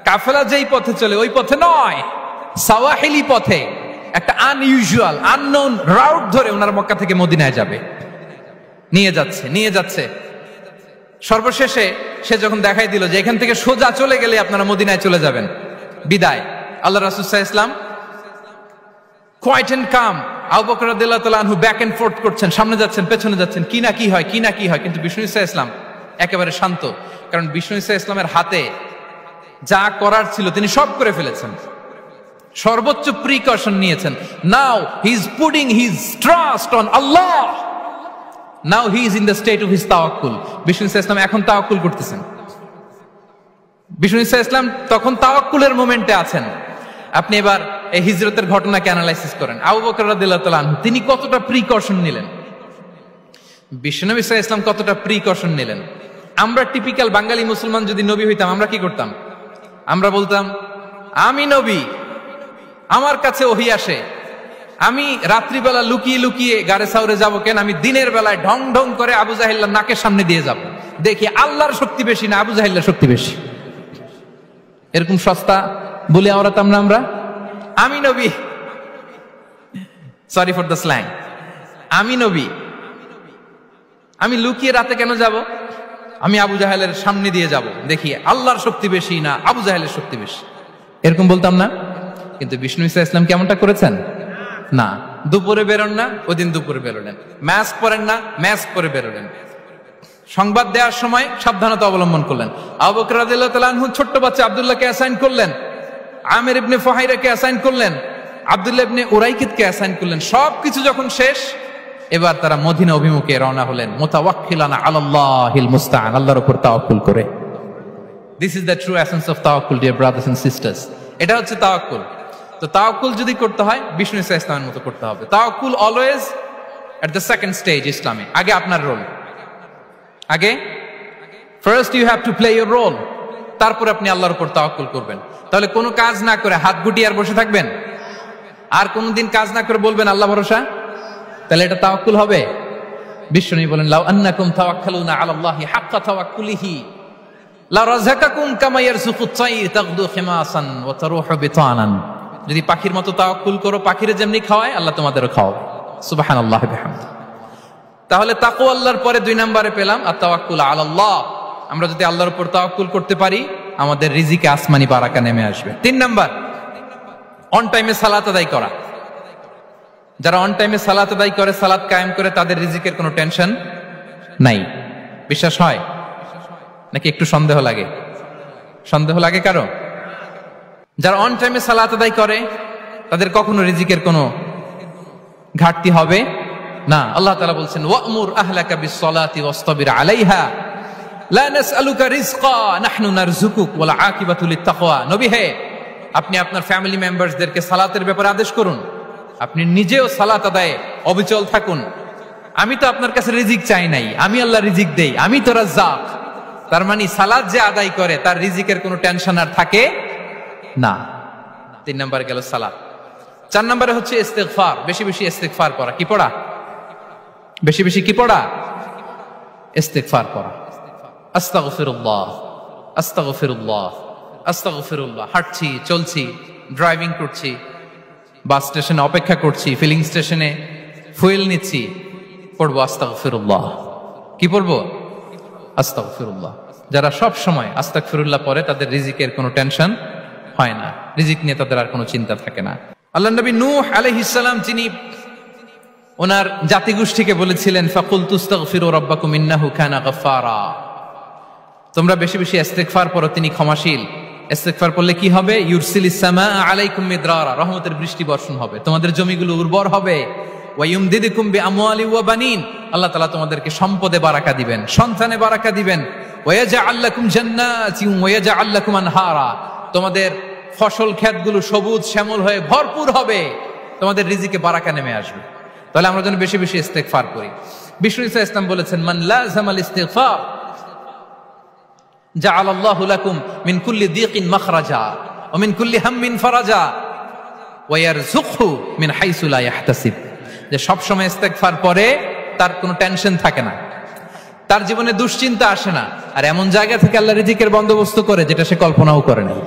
কাফেলা যেই পথে চলে ওই পথে নয়, সাওয়াহিলি পথে, একটা আনইউজুয়াল আননোন রাউট ধরে ওনারা মক্কা থেকে মদিনায় যাবে। নিয়ে যাচ্ছে সর্বশেষে সে যখন দেখাই দিল যে এখান থেকে সোজা চলে গেলে আপনারা মদিনায় চলে যাবেন, বিদায়। আল্লাহ রাসূল সাল্লাল্লাহু আলাইহি ওয়াসাল্লাম কোয়াইট এন্ড কাম, আবু বকর রাদিয়াল্লাহু তাআলা আনহু ব্যাক এন্ড ফোর্থ করছেন, সামনে যাচ্ছেন পেছনে যাচ্ছেন, কি না কি হয়, কিন্তু বিষ্ণু সাল্লাল্লাহু আলাইহি ওয়াসাল্লাম একেবারে শান্ত, কারণ বিষ্ণু সাল্লাল্লাহু আলাইহি ওয়াসাল্লামের হাতে যা করার ছিল তিনি সব করে ফেলেছেন, সর্বোচ্চ প্রিকশন নিয়েছেন। Now he is putting his trust on Allah, now he is in the state of his তাওয়াক্কুল। বিষ্ণু সাল্লাল্লাহু আলাইহি ওয়াসাল্লাম এখন তাওয়াক্কুল করতেছেন, বিষ্ণু সাল্লাল্লাহু আলাইহি ওয়াসাল্লাম তখন তাওয়াক্কুলের মোমেন্টে আছেন। আপনি এবার এই হিজরতের ঘটনাকে অ্যানালাইসিস করেন, আবু বকর রাদিয়াল্লাহু তাআলা আনহু তিনি কতটা প্রিকশন নিলেন, বিশ্বনবী সাল্লাল্লাহু আলাইহি ওয়াসাল্লাম কতটা প্রিকশন নিলেন। আমরা টিপিক্যাল বাঙালি মুসলমান যদি নবী হইতাম, আমরা কি করতাম? আমরা বলতাম, আমি নবী, আমার কাছে ওহী আসে, আমি রাত্রিবেলা লুকিয়ে লুকিয়ে গারে সাউরে যাব কেন, আমি দিনের বেলায় ঢং ঢং করে আবু জাহেলের নাকের সামনে দিয়ে যাব, দেখি আল্লাহর শক্তি বেশি না আবু জাহেলের শক্তি বেশি। এরকম সস্তা বলে আওড়াতাম না আমরা, আমি নবী, সরি ফর দ্য স্ল্যাং, আমি নবী, আমি লুকিয়ে রাতে কেন যাব, আমি আবু জাহেলের সামনে দিয়ে যাব, দেখি আল্লাহর শক্তি বেশি না আবু জাহেলের শক্তি বেশি, এরকম বলতাম না। কিন্তু বিষ্ণু ইসা ইসলাম কেমনটা করেছেন? না, দুপুরে বেরোন না, ওই দিন দুপুরে বেরোলেন, মাস্ক পরেন না, মাস্ক পরে বেরোলেন, সংবাদ দেওয়ার সময় সাবধানতা অবলম্বন করলেন। আবু বকর রাদিয়াল্লাহু তাআলা আনহু ছোট্ট বাচ্চা আব্দুল্লাহকে অ্যাসাইন করলেন, আমির ইবনে ফুহাইরাকে অ্যাসাইন করলেন, আব্দুল্লাহ ইবনে উরাইকিতকে অ্যাসাইন করলেন। সবকিছু যখন শেষ, এবার তারা মদিনা অভিমুখে রওনা হলেন, মুতাওয়াক্কিলানা আলাল্লাহিল মুস্তাআন, আল্লাহর উপর তাওয়াক্কুল করে। This is the true essence of তাওয়াক্কুল, ডিয়ার ব্রাদার্স এন্ড সিস্টার্স। এটা হচ্ছে তাওয়াক্কুল। তো তাওয়াক্কুল যদি করতে হয় বিষ্ণু ইসা ইসলামের মতো করতে হবে। তাওয়াক্কুল always at the second stage ইসলামে। আগে আপনার রোল, আগে first you have to play your role, তারপর আপনি আল্লাহর উপর তাওয়াক্কুল করবেন। তাহলে কোনো কাজ না করে হাত গুটিয়ে আর বসে থাকবেন, আর কোনদিন কাজ না করে বলবেন আল্লাহ ভরসা, তাহলে এটা তাওয়াক্কুল হবে? বিশ্বনবী বলেন লাউ আন্নাকুম তাওয়াক্কালুনা আলাল্লাহি হাক্কা তাওয়াক্কুলিহি লা রাযাকাকুম কামা ইয়ারযুকুত তায়র তাগদু খিমাসান ওয়া তারুহু বিতানান। যদি পাখির মতো তাওয়াক্কুল করো, পাখিরে যেমনি খাওয়ায় আল্লাহ তোমাদেরও খাওয়াবে। সুবহানাল্লাহি বিহামদি। তাহলে তাকওয়া আল্লাহর পরে 2 নম্বরে পেলাম আত-তাওয়াক্কুল আলাল্লাহ। আমরা যদি আল্লাহর উপর তাওয়াক্কুল করতে পারি আমাদের রিজিকে আসমানি বারাকা নেমে আসবে। 3 নাম্বার অন টাইমে সালাত আদায় করা। যারা অন টাইমে সালাত আদায় করে, সালাত কায়েম করে, তাদের রিজিকের কোনো টেনশন নাই। বিশ্বাস হয় নাকি একটু সন্দেহ লাগে? সন্দেহ লাগে কারো? যারা অন টাইমে সালাত আদায় করে তাদের কখনো রিজিকের কোনো ঘাটতি হবে না। আল্লাহ তাআলা বলছেন ওয়া'মুর আহলাকা বিস-সালাতি ওয়াসতাবির আলাইহা লা নাসআলুকা রিজকা নাহনু নারযুকুক ওয়াল আকিবাতু লিত-তাকওয়া। নবী হে, আপনি আপনার ফ্যামিলি মেম্বারসদেরকে সালাতের ব্যাপারে আদেশ করুন, আপনি নিজেও সালাত আদায়ে অবিচল থাকুন। আমি তো আপনার কাছে রিজিক চাই নাই, আমি আল্লাহ রিজিক দেই, আমি তো রাজ্জাক। তার মানে সালাত যে আদায় করে তার রিজিকের কোনো টেনশন আর থাকে না। 3 নম্বরে গেল সালাত। 4 নম্বরে হচ্ছে ইস্তিগফার। বেশি বেশি ইস্তিগফার করা। কি পড়া? বেশি বেশি কি পড়া? ইস্তিগফার করা। আস্তাগফিরুল্লাহ, আস্তাগফিরুল্লাহ, আস্তাগফিরুল্লাহ। হাঁটছি, চলছি, ড্রাইভিং করছি, বাস স্টেশনে অপেক্ষা করছি, ফিলিং স্টেশনে ফুয়েল নিচ্ছি, পড়বো আস্তাগফিরুল্লাহ। কি পড়বো? আস্তাগফিরুল্লাহ। যারা সব সময় আস্তাগফিরুল্লাহ পড়ে তাদের রিজিকের কোনো টেনশন হয় না, রিজিক নিয়ে তাদের আর কোনো চিন্তা থাকে না। আল্লাহ নবী নূহ আলাইহিস সালাম যিনি ওনার জাতিগোষ্ঠীকে বলেছিলেন ফাকুলতু আস্তাগফিরু রাব্বাকুম ইন্নাহু কানা গাফফারা, তোমরা বেশি বেশি ইস্তিগফার পড়ো, তিনি ক্ষমাশীল। ইস্তিগফার পড়লে কি হবে? ইউরসিলিস সামাআ আলাইকুম মিদরারা, রহমতের বৃষ্টি বর্ষণ হবে, তোমাদের জমিগুলো উর্বর হবে। ওয়া ইউমদিদুকুম বিআমওয়ালি ওয়া বানিন, আল্লাহ তাআলা তোমাদেরকে সম্পদে বারাকা দিবেন, সন্তানে বারাকা দিবেন। ওয়া ইয়াজআল লাকুম জান্নাতিন ওয়া ইয়াজআল লাকুম আনহারা, তোমাদের ফসল ক্ষেতগুলো সবুজ শ্যামল হয়ে ভরপুর হবে, তোমাদের রিজিকে বারাকা নেমে আসবে। তাহলে আমরা যেন বেশি বেশি ইস্তিগফার করি। বিষ্ণু ইসা ইসলাম বলেছেন মান লাযামাল ইস্তিগফার জাআলাল্লাহু লাকুম মিন কুল্লি দিকিন মাখরাজা ওয়া মিন কুল্লি হাম্মিন ফারাজা ওয়া ইয়ারযুকহু মিন হাইসু লা ইয়াহতাসিব। যে সব সময় ইস্তিগফার পড়ে তার কোনো টেনশন থাকে না, তার জীবনে দুশ্চিন্তা আসে না, আর এমন জায়গা থেকে আল্লাহ রিজিকের বন্দোবস্ত করে যেটা সে কল্পনাও করে নাই।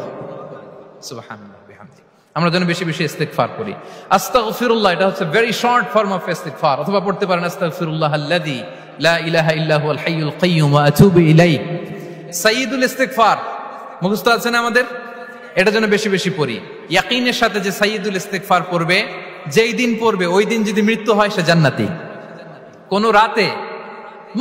সুবহানাল্লাহ বিহামদি। আমরা যেন বেশি বেশি ইস্তিগফার করি। আস্তাগফিরুল্লাহ এটা হচ্ছে ভেরি শর্ট ফর্ম অফ ইস্তিগফার। অথবা পড়তে পারেন আস্তাগফিরুল্লাহাল্লাযী লা ইলাহা ইল্লা হুয়াল হাইয়ুল কাইয়্যুম ওয়া আতুবু ইলাইহি। সাইয়্যিদুল ইস্তিগফার মুখস্থ আছে না আমাদের? এটা যেন বেশি বেশি পড়ি। ইয়াকিনের সাথে যে সাইয়্যিদুল ইস্তিগফার পড়বে, যেই দিন পড়বে ওই দিন যদি মৃত্যু হয় সে জান্নাতি। কোন রাতে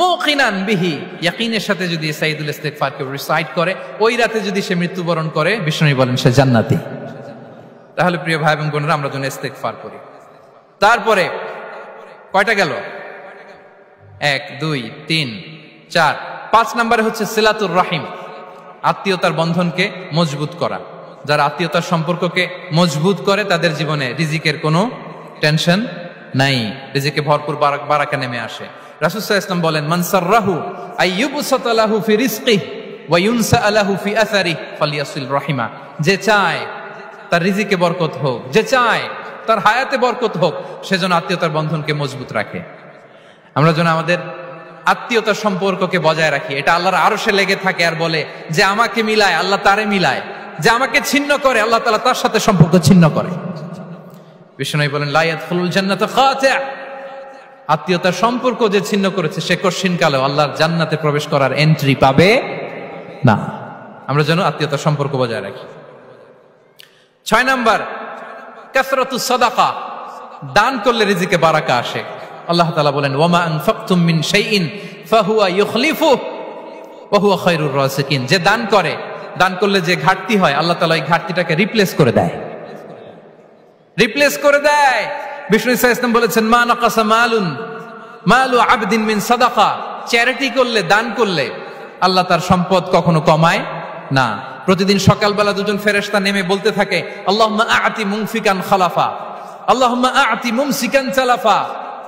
মুকিনান বিহি, ইয়াকিনের সাথে যদি সাইয়্যিদুল ইস্তিগফারকে রিসাইট করে, ওই রাতে যদি সে মৃত্যুবরণ করে বিষ্ণু বলেন সে জান্নাতি। তাহলে প্রিয় ভাই এবং বোনেরা আমরা যেন ইস্তিগফার করি। তারপরে কয়টা গেল? 1 2 3 4 5 নম্বরে হচ্ছে সিলাতুর রাহিম, আত্মীয়তার বন্ধনকে মজবুত করা। যারা আত্মীয়তার সম্পর্ককে মজবুত করে তাদের জীবনে রিজিকের কোনো টেনশন নাই, রিজিকে ভরপুর বারাকা নেমে আসে। রাসূল সাল্লাল্লাহু আলাইহি ওয়াসাল্লাম বলেন মান সাররাহু আইয়ুবসাতা লাহু ফি রিজকিহি ওয়া ইউনসা লাহু ফি আসারিহি ফালিয়াসিল রাহিমা। যে চায় তার রিজিকে বরকত হোক, যে চায় তার হায়াতে বরকত হোক, সেজন্য আত্মীয়তার বন্ধনকে মজবুত রাখে। আমরা যেন আমাদের আত্মীয়তার সম্পর্ককে বজায় রাখি। এটা আল্লাহর আরশে লেগে থাকে আর বলে যে আমাকে মিলায় আল্লাহ তারে মিলায়, যে আমাকে ছিন্ন করে আল্লাহ তাআলা তার সাথে সম্পর্ক ছিন্ন করে। বিষ্ণু বলেন লা ইয়াদখুলুল জান্নাতা খাতি', আত্মীয়তার সম্পর্ক যে ছিন্ন করেছে সে কঠিন কালে আল্লাহর জান্নাতে প্রবেশ করার এন্ট্রি পাবে না। আমরা যেন আত্মীয়তার সম্পর্ক বজায় রাখি। 6 নাম্বার কাসরাতুস সাদাকা, দান করলে রিজিকে বারাকা আসে। আল্লাহ তাআলা বলেন ওয়ামা আনফাকতুম মিন শাইইন ফাহুয়া ইউখলিফুহু ওয়া হুয়া খায়রুর রাযিকিন। যে দান করে, দান করলে যে ঘাটতি হয় আল্লাহ তাআলা এই ঘাটতিটাকে রিপ্লেস করে দেয়, রিপ্লেস করে দেয়। বিষ্ণু ইসা ইসলাম বলেছেন মা নাকাসা মালু আবদিন মিন সাদাকা, চ্যারিটি করলে, দান করলে আল্লাহ তার সম্পদ কখনো কমায় না। প্রতিদিন সকালবেলা দুজন ফেরেশতা নেমে বলতে থাকে, আল্লাহুম্মা আ'তি মুনফিকান খালাফা, আল্লাহুম্মা আ'তি মুমসিকান চালাফা।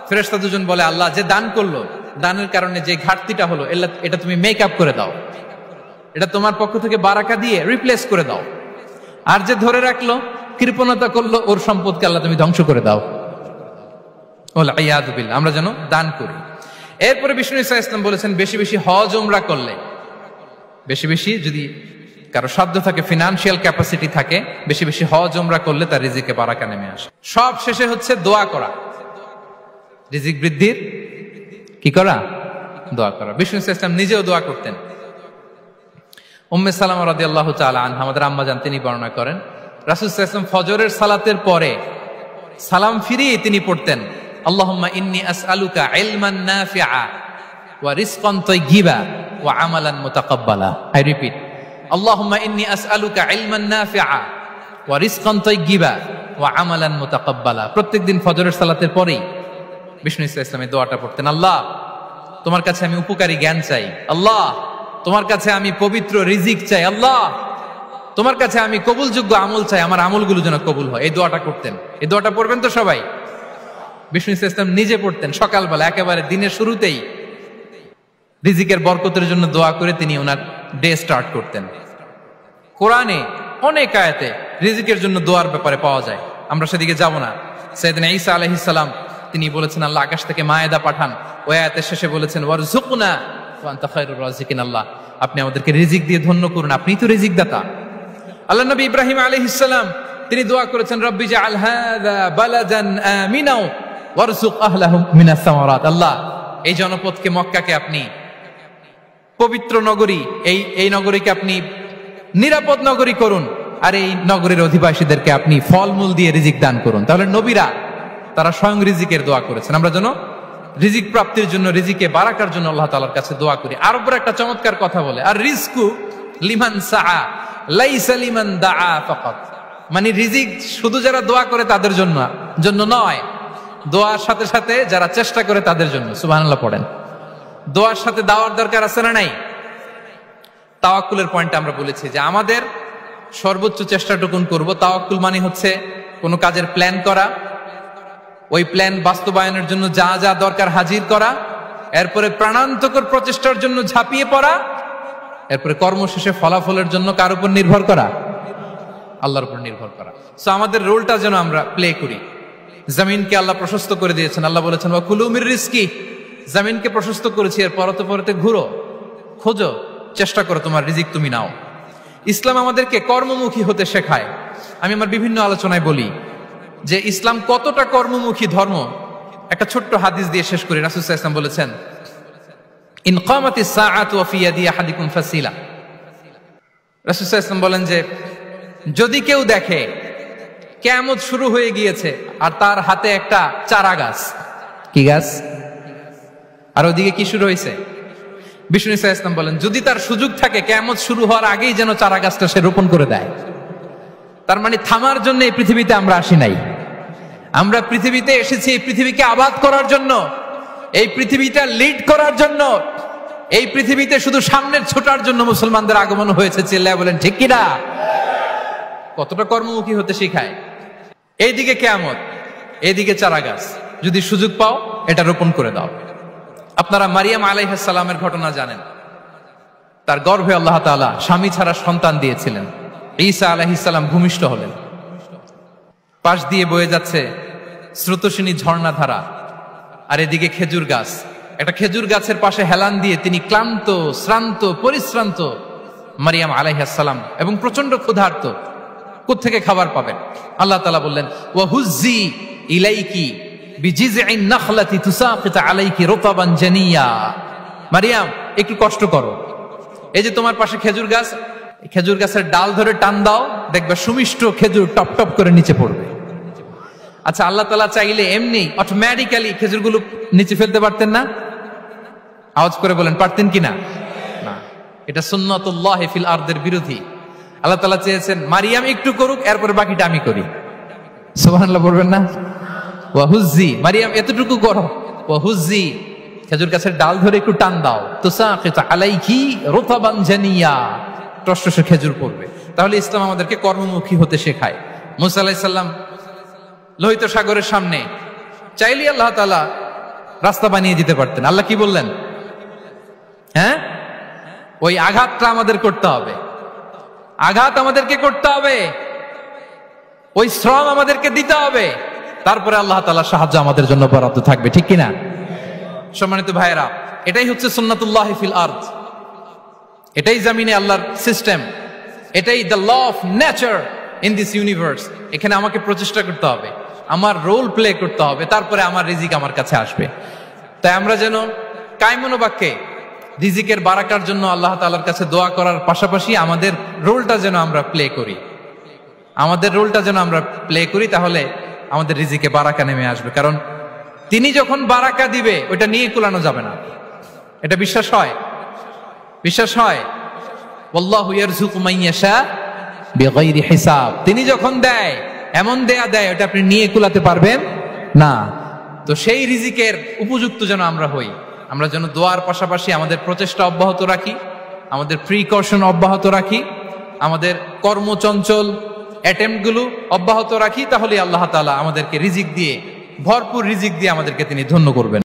ফেরেশতা দুজন বলে, আল্লাহ যে দান করলো, দানের কারণে যে ঘাটতিটা হলো, এটা তুমি মেক আপ করে দাও, এটা তোমার পক্ষ থেকে বারাকা দিয়ে রিপ্লেস করে দাও। আর যে ধরে রাখলো, কৃপণতা করলো, ওর সম্পদকে আল্লাহ তুমি ধ্বংস করে দাও। ওয়াল-ইয়াযু বিল্লাহ। আমরা যেন দান করি। এরপরে বিষ্ণু ঈসা ইসলাম বলেছেন, বেশি বেশি হজ উমরা করলে, বেশি বেশি যদি কারো সাধ্য থাকে, ফিনান্সিয়াল ক্যাপাসিটি থাকে, বেশি বেশি হজ উমরা করলে তার রিজিকে বারাকা নেমে আসে। সব শেষে হচ্ছে দোয়া করা, রিজিক বৃদ্ধির কি করা? দোয়া করা। বিষ্ণু ঈসা ইসলাম নিজেও দোয়া করতেন। উম্মে সালামা রাদিয়াল্লাহু তাআলা আনহা, আমাদের আম্মা জান, তিনি বর্ণনা করেন, রাসূল সাল্লাল্লাহু আলাইহি ওয়াসাল্লাম ফজরের সালাতের পরে সালাম ফিরিয়ে তিনি পড়তেন, আল্লাহুম্মা ইন্নী আসআলুকা ইলমান নাফিআ ওয়া রিজকান তাইয়্যিবা ওয়া আমালান মুতাকাব্বালা। আই রিপিট, আল্লাহুম্মা ইন্নী আসআলুকা ইলমান নাফিআ ওয়া রিজকান তাইয়্যিবা ওয়া আমালান মুতাকাব্বালা। প্রত্যেকদিন ফজরের সালাতের পরেই বিষ্ণু ঈসা ইসলাম এই দোয়াটা পড়তেন, আল্লাহ তোমার কাছে আমি উপকারী জ্ঞান চাই, আল্লাহ তোমার কাছে আমি পবিত্র রিজিক চাই, আল্লাহ তোমার কাছে আমি কবুলযোগ্য আমল চাই, আমার আমলগুলো যেন কবুল হয়। এই দোয়াটা করতেন। এই দোয়াটা পড়বেন তো সবাই? বিষ্ণু ঈসা ইসলাম নিজে পড়তেন সকালবেলা, একেবারে দিনের শুরুতেই রিজিকের বরকতের জন্য দোয়া করে তিনি ওনার ডে স্টার্ট করতেন। কোরআনে অনেক আয়াতে রিজিকের জন্য দোয়ার ব্যাপারে পাওয়া যায়, আমরা সেদিকে যাব না। সাইয়েদনা ঈসা আলাইহিস সালাম তিনি বলেছেন, আল্লাহ আকাশ থেকে মায়েদা পাঠান। ওই আয়াতের শেষে বলেছেন, ওয়ারযুকনা ওয়া আনতা খায়রুর রাযিকিন, আল্লাহ আপনি আমাদেরকে রিজিক দিয়ে ধন্য করুন, আপনিই তো রিজিক দাতা। আল্লাহ নবী ইব্রাহিম আলাইহিস সালাম তিনি দোয়া করেছেন, রব্বি জাআল হাযা বালাদান আমিনা ওয়ারযুক আহলাহু মিনাস সামারাত, আল্লাহ এই জনপদকে, মক্কাকে আপনি পবিত্র নগরী, এই নগরীকে আপনি নিরাপদ নগরী করুন, আর এই নগরীর অধিবাসীদেরকে আপনি ফলমূল দিয়ে রিজিক দান করুন। তাহলে নবীরা তারা স্বয়ং রিজিকের দোয়া করেছেন। আমরা যেন রিজিক প্রাপ্তির জন্য, রিজিকে বারাকার জন্য আল্লাহ তাআলার কাছে দোয়া করি। আরবরা একটা চমৎকার কথা বলে, আর রিজকু লিমান সাআ লাইসা লিমান দাআ ফাকাত, মানে রিজিক শুধু যারা দোয়া করে তাদের জন্য নয়, দোয়ার সাথে সাথে যারা চেষ্টা করে তাদের জন্য। সুবহানাল্লাহ পড়েন। দোয়ার সাথে দাওয়ার দরকার আছে না নাই? তাওয়াক্কুলের পয়েন্টটা আমরা বলেছি যে আমাদের সর্বোচ্চ চেষ্টাটুকুন করব। তাওয়াক্কুল মানে হচ্ছে কোনো কাজের প্ল্যান করা, ওই প্ল্যান বাস্তবায়নের জন্য যা যা দরকার হাজির করা, এরপরে প্রাণান্তকর প্রচেষ্টার জন্য ঝাঁপিয়ে পড়া, এরপরে কর্মশেষে ফলাফলের জন্য কার উপর নির্ভর করা? আল্লাহর উপর নির্ভর করা। সো আমাদের রোলটা যেন আমরা প্লে করি। জমিনকে আল্লাহ প্রশস্ত করে দিয়েছেন, আল্লাহ বলেছেন ওয়া কুলু মির রিজকি, জমিনকে প্রশস্ত করেছি, এর পরতে পরতে ঘুরো, খোঁজো, চেষ্টা করো তোমার রিজিক তুমি নাও। ইসলাম আমাদেরকে কর্মমুখী হতে শেখায়। আমি আমার বিভিন্ন আলোচনায় বলি যে ইসলাম কতটা কর্মমুখী ধর্ম। একটা ছোট্ট হাদিস দিয়ে শেষ করি। রাসূল সাল্লাল্লাহু আলাইহি ওয়াসাল্লাম বলেছেন, ইন কামাতিস সাআতু ওয়া ফি ইয়াদি আহাদিকুম ফাসিলা। রাসূল সাল্লাল্লাহু আলাইহি ওয়াসাল্লাম বলেন যে যদি কেউ দেখে কিয়ামত শুরু হয়ে গিয়েছে আর তার হাতে একটা চারা গাছ, কি গাছ? আর ওদিকে কি শুরু হয়েছে? বিষ্ণু ঈসা ইসলাম বলেন যদি তার সুযোগ থাকে কিয়ামত শুরু হওয়ার আগেই যেন চারা গাছটা সে রোপণ করে দেয়। তার মানে থামার জন্য এই পৃথিবীতে আমরা আসি নাই। আমরা পৃথিবীতে এসেছি এই পৃথিবীকে আবাদ করার জন্য, এই পৃথিবীটা লিড করার জন্য। এই পৃথিবীতে শুধু সামনের ছোটার জন্য মুসলমানদের আগমন হয়েছে। চিল্লায় বলেন ঠিক কিনা? কতটা কর্মমুখী হতে শিখায়। এইদিকে কিয়ামত, এইদিকে চারা গাছ, যদি সুযোগ পাও এটা রোপণ করে দাও। আপনারা মারিয়াম আলাইহিস সালামের ঘটনা জানেন। তার গর্ভে আল্লাহ তাআলা স্বামী ছাড়া সন্তান দিয়েছিলেন। ঈসা আলাইহিস সালাম ভূমিষ্ঠ হলেন। পাশ দিয়ে বয়ে যাচ্ছে স্রোতস্বিনী ঝর্ণাধারা, আর এদিকে খেজুর গাছ। একটা খেজুর গাছের পাশে হেলান দিয়ে তিনি ক্লান্ত, শ্রান্ত, পরিশ্রান্ত মারিয়াম আলাইহিস সালাম, এবং প্রচন্ড ক্ষুধার্ত। কোত্থেকে খাবার পাবেন? আল্লাহ তাআলা বললেন ওয়া হুজ্জি ইলাইকি বিজিযইন নাখলাতি তুসাকিত আলাইকি রুতাবান জানিয়া। মারিয়াম একটু কষ্ট করো, এই যে তোমার পাশে খেজুর গাছ, খেজুর গাছের ডাল ধরে টান দাও, দেখবে সুমিষ্ট খেজুর টপ টপ করে নিচে পড়বে। আচ্ছা, আল্লাহ তাআলা চাইলে এমনি অটোমেটিক্যালি খেজুরগুলো নিচে ফেলতে পারতেন না? আওয়াজ করে বলেন পারতেন কিনা? না, এটা সুন্নাতুল্লাহ ফিল আরদের বিরোধী। আল্লাহ তাআলা চেয়েছেন মারিয়াম একটু করুক, এরপর বাকিটা আমি করি। সুবহানাল্লাহ বলবেন না? ওয়া হুজ্জি, মারিয়াম এতটুকু করো, ওয়া হুজ্জি খেজুর গাছের ডাল ধরে একটু টান দাও, তুসাকিত আলাইকি রুতাবান জানিয়া, টসটসে খেজুর পড়বে। তাহলে ইসলাম আমাদেরকে কর্মমুখী হতে শেখায়। মুসা আলাইহিস সালাম লোহিত সাগরের সামনে চাইলে আল্লাহ তাআলা রাস্তা বানিয়ে দিতে পারতেন। আল্লাহ কি বললেন? হ্যাঁ, ওই আঘাতটা আমাদের করতে হবে, আঘাত আমাদেরকে করতে হবে, ওই শ্রম আমাদেরকে দিতে হবে, তারপরে আল্লাহ তাআলার সাহায্য আমাদের জন্য বরাদ্দ থাকবে, ঠিক কিনা? সম্মানিত ভাইয়েরা, এটাই হচ্ছে সুন্নাতুল্লাহি ফিল আরদ, এটাই জামিনে আল্লাহর সিস্টেম, এটাই the law of nature in this universe. এখানে আমাকে প্রচেষ্টা করতে হবে, আমার রোল প্লে করতে হবে, তারপরে আমার রিজিক আমার কাছে আসবে। তাই আমরা যেন কায়মনোবাক্যে রিজিকের বারাকার জন্য আল্লাহ তাআলার কাছে দোয়া করার পাশাপাশি আমাদের রোলটা যেন আমরা প্লে করি, আমাদের রোলটা যেন আমরা প্লে করি, তাহলে আমাদের রিজিকে বারাকা নেমে আসবে। কারণ তিনি যখন বারাকা দিবে ওইটা নিয়ে কুলানো যাবে না, এটা বিশ্বাস হয়? বিশ্বাস হয়? ওয়াল্লাহু ইয়ারযুকু মান ইয়াশা বিগাইরি হিসাব। তিনি যখন দেয় এমন দেয়া দেয় ওটা আপনি নিয়ে কুলাতে পারবেন না। তো সেই রিজিকের উপযুক্ত যেন আমরা হই, আমরা যেন দোয়ার পাশাপাশি আমাদের প্রচেষ্টা অব্যাহত রাখি, আমাদের প্রিকশন অব্যাহত রাখি, আমাদের কর্মচঞ্চল অ্যাটেম্পটগুলো অব্যাহত রাখি, তাহলে আল্লাহ তাআলা আমাদেরকে রিজিক দিয়ে, ভরপুর রিজিক দিয়ে আমাদেরকে তিনি ধন্য করবেন।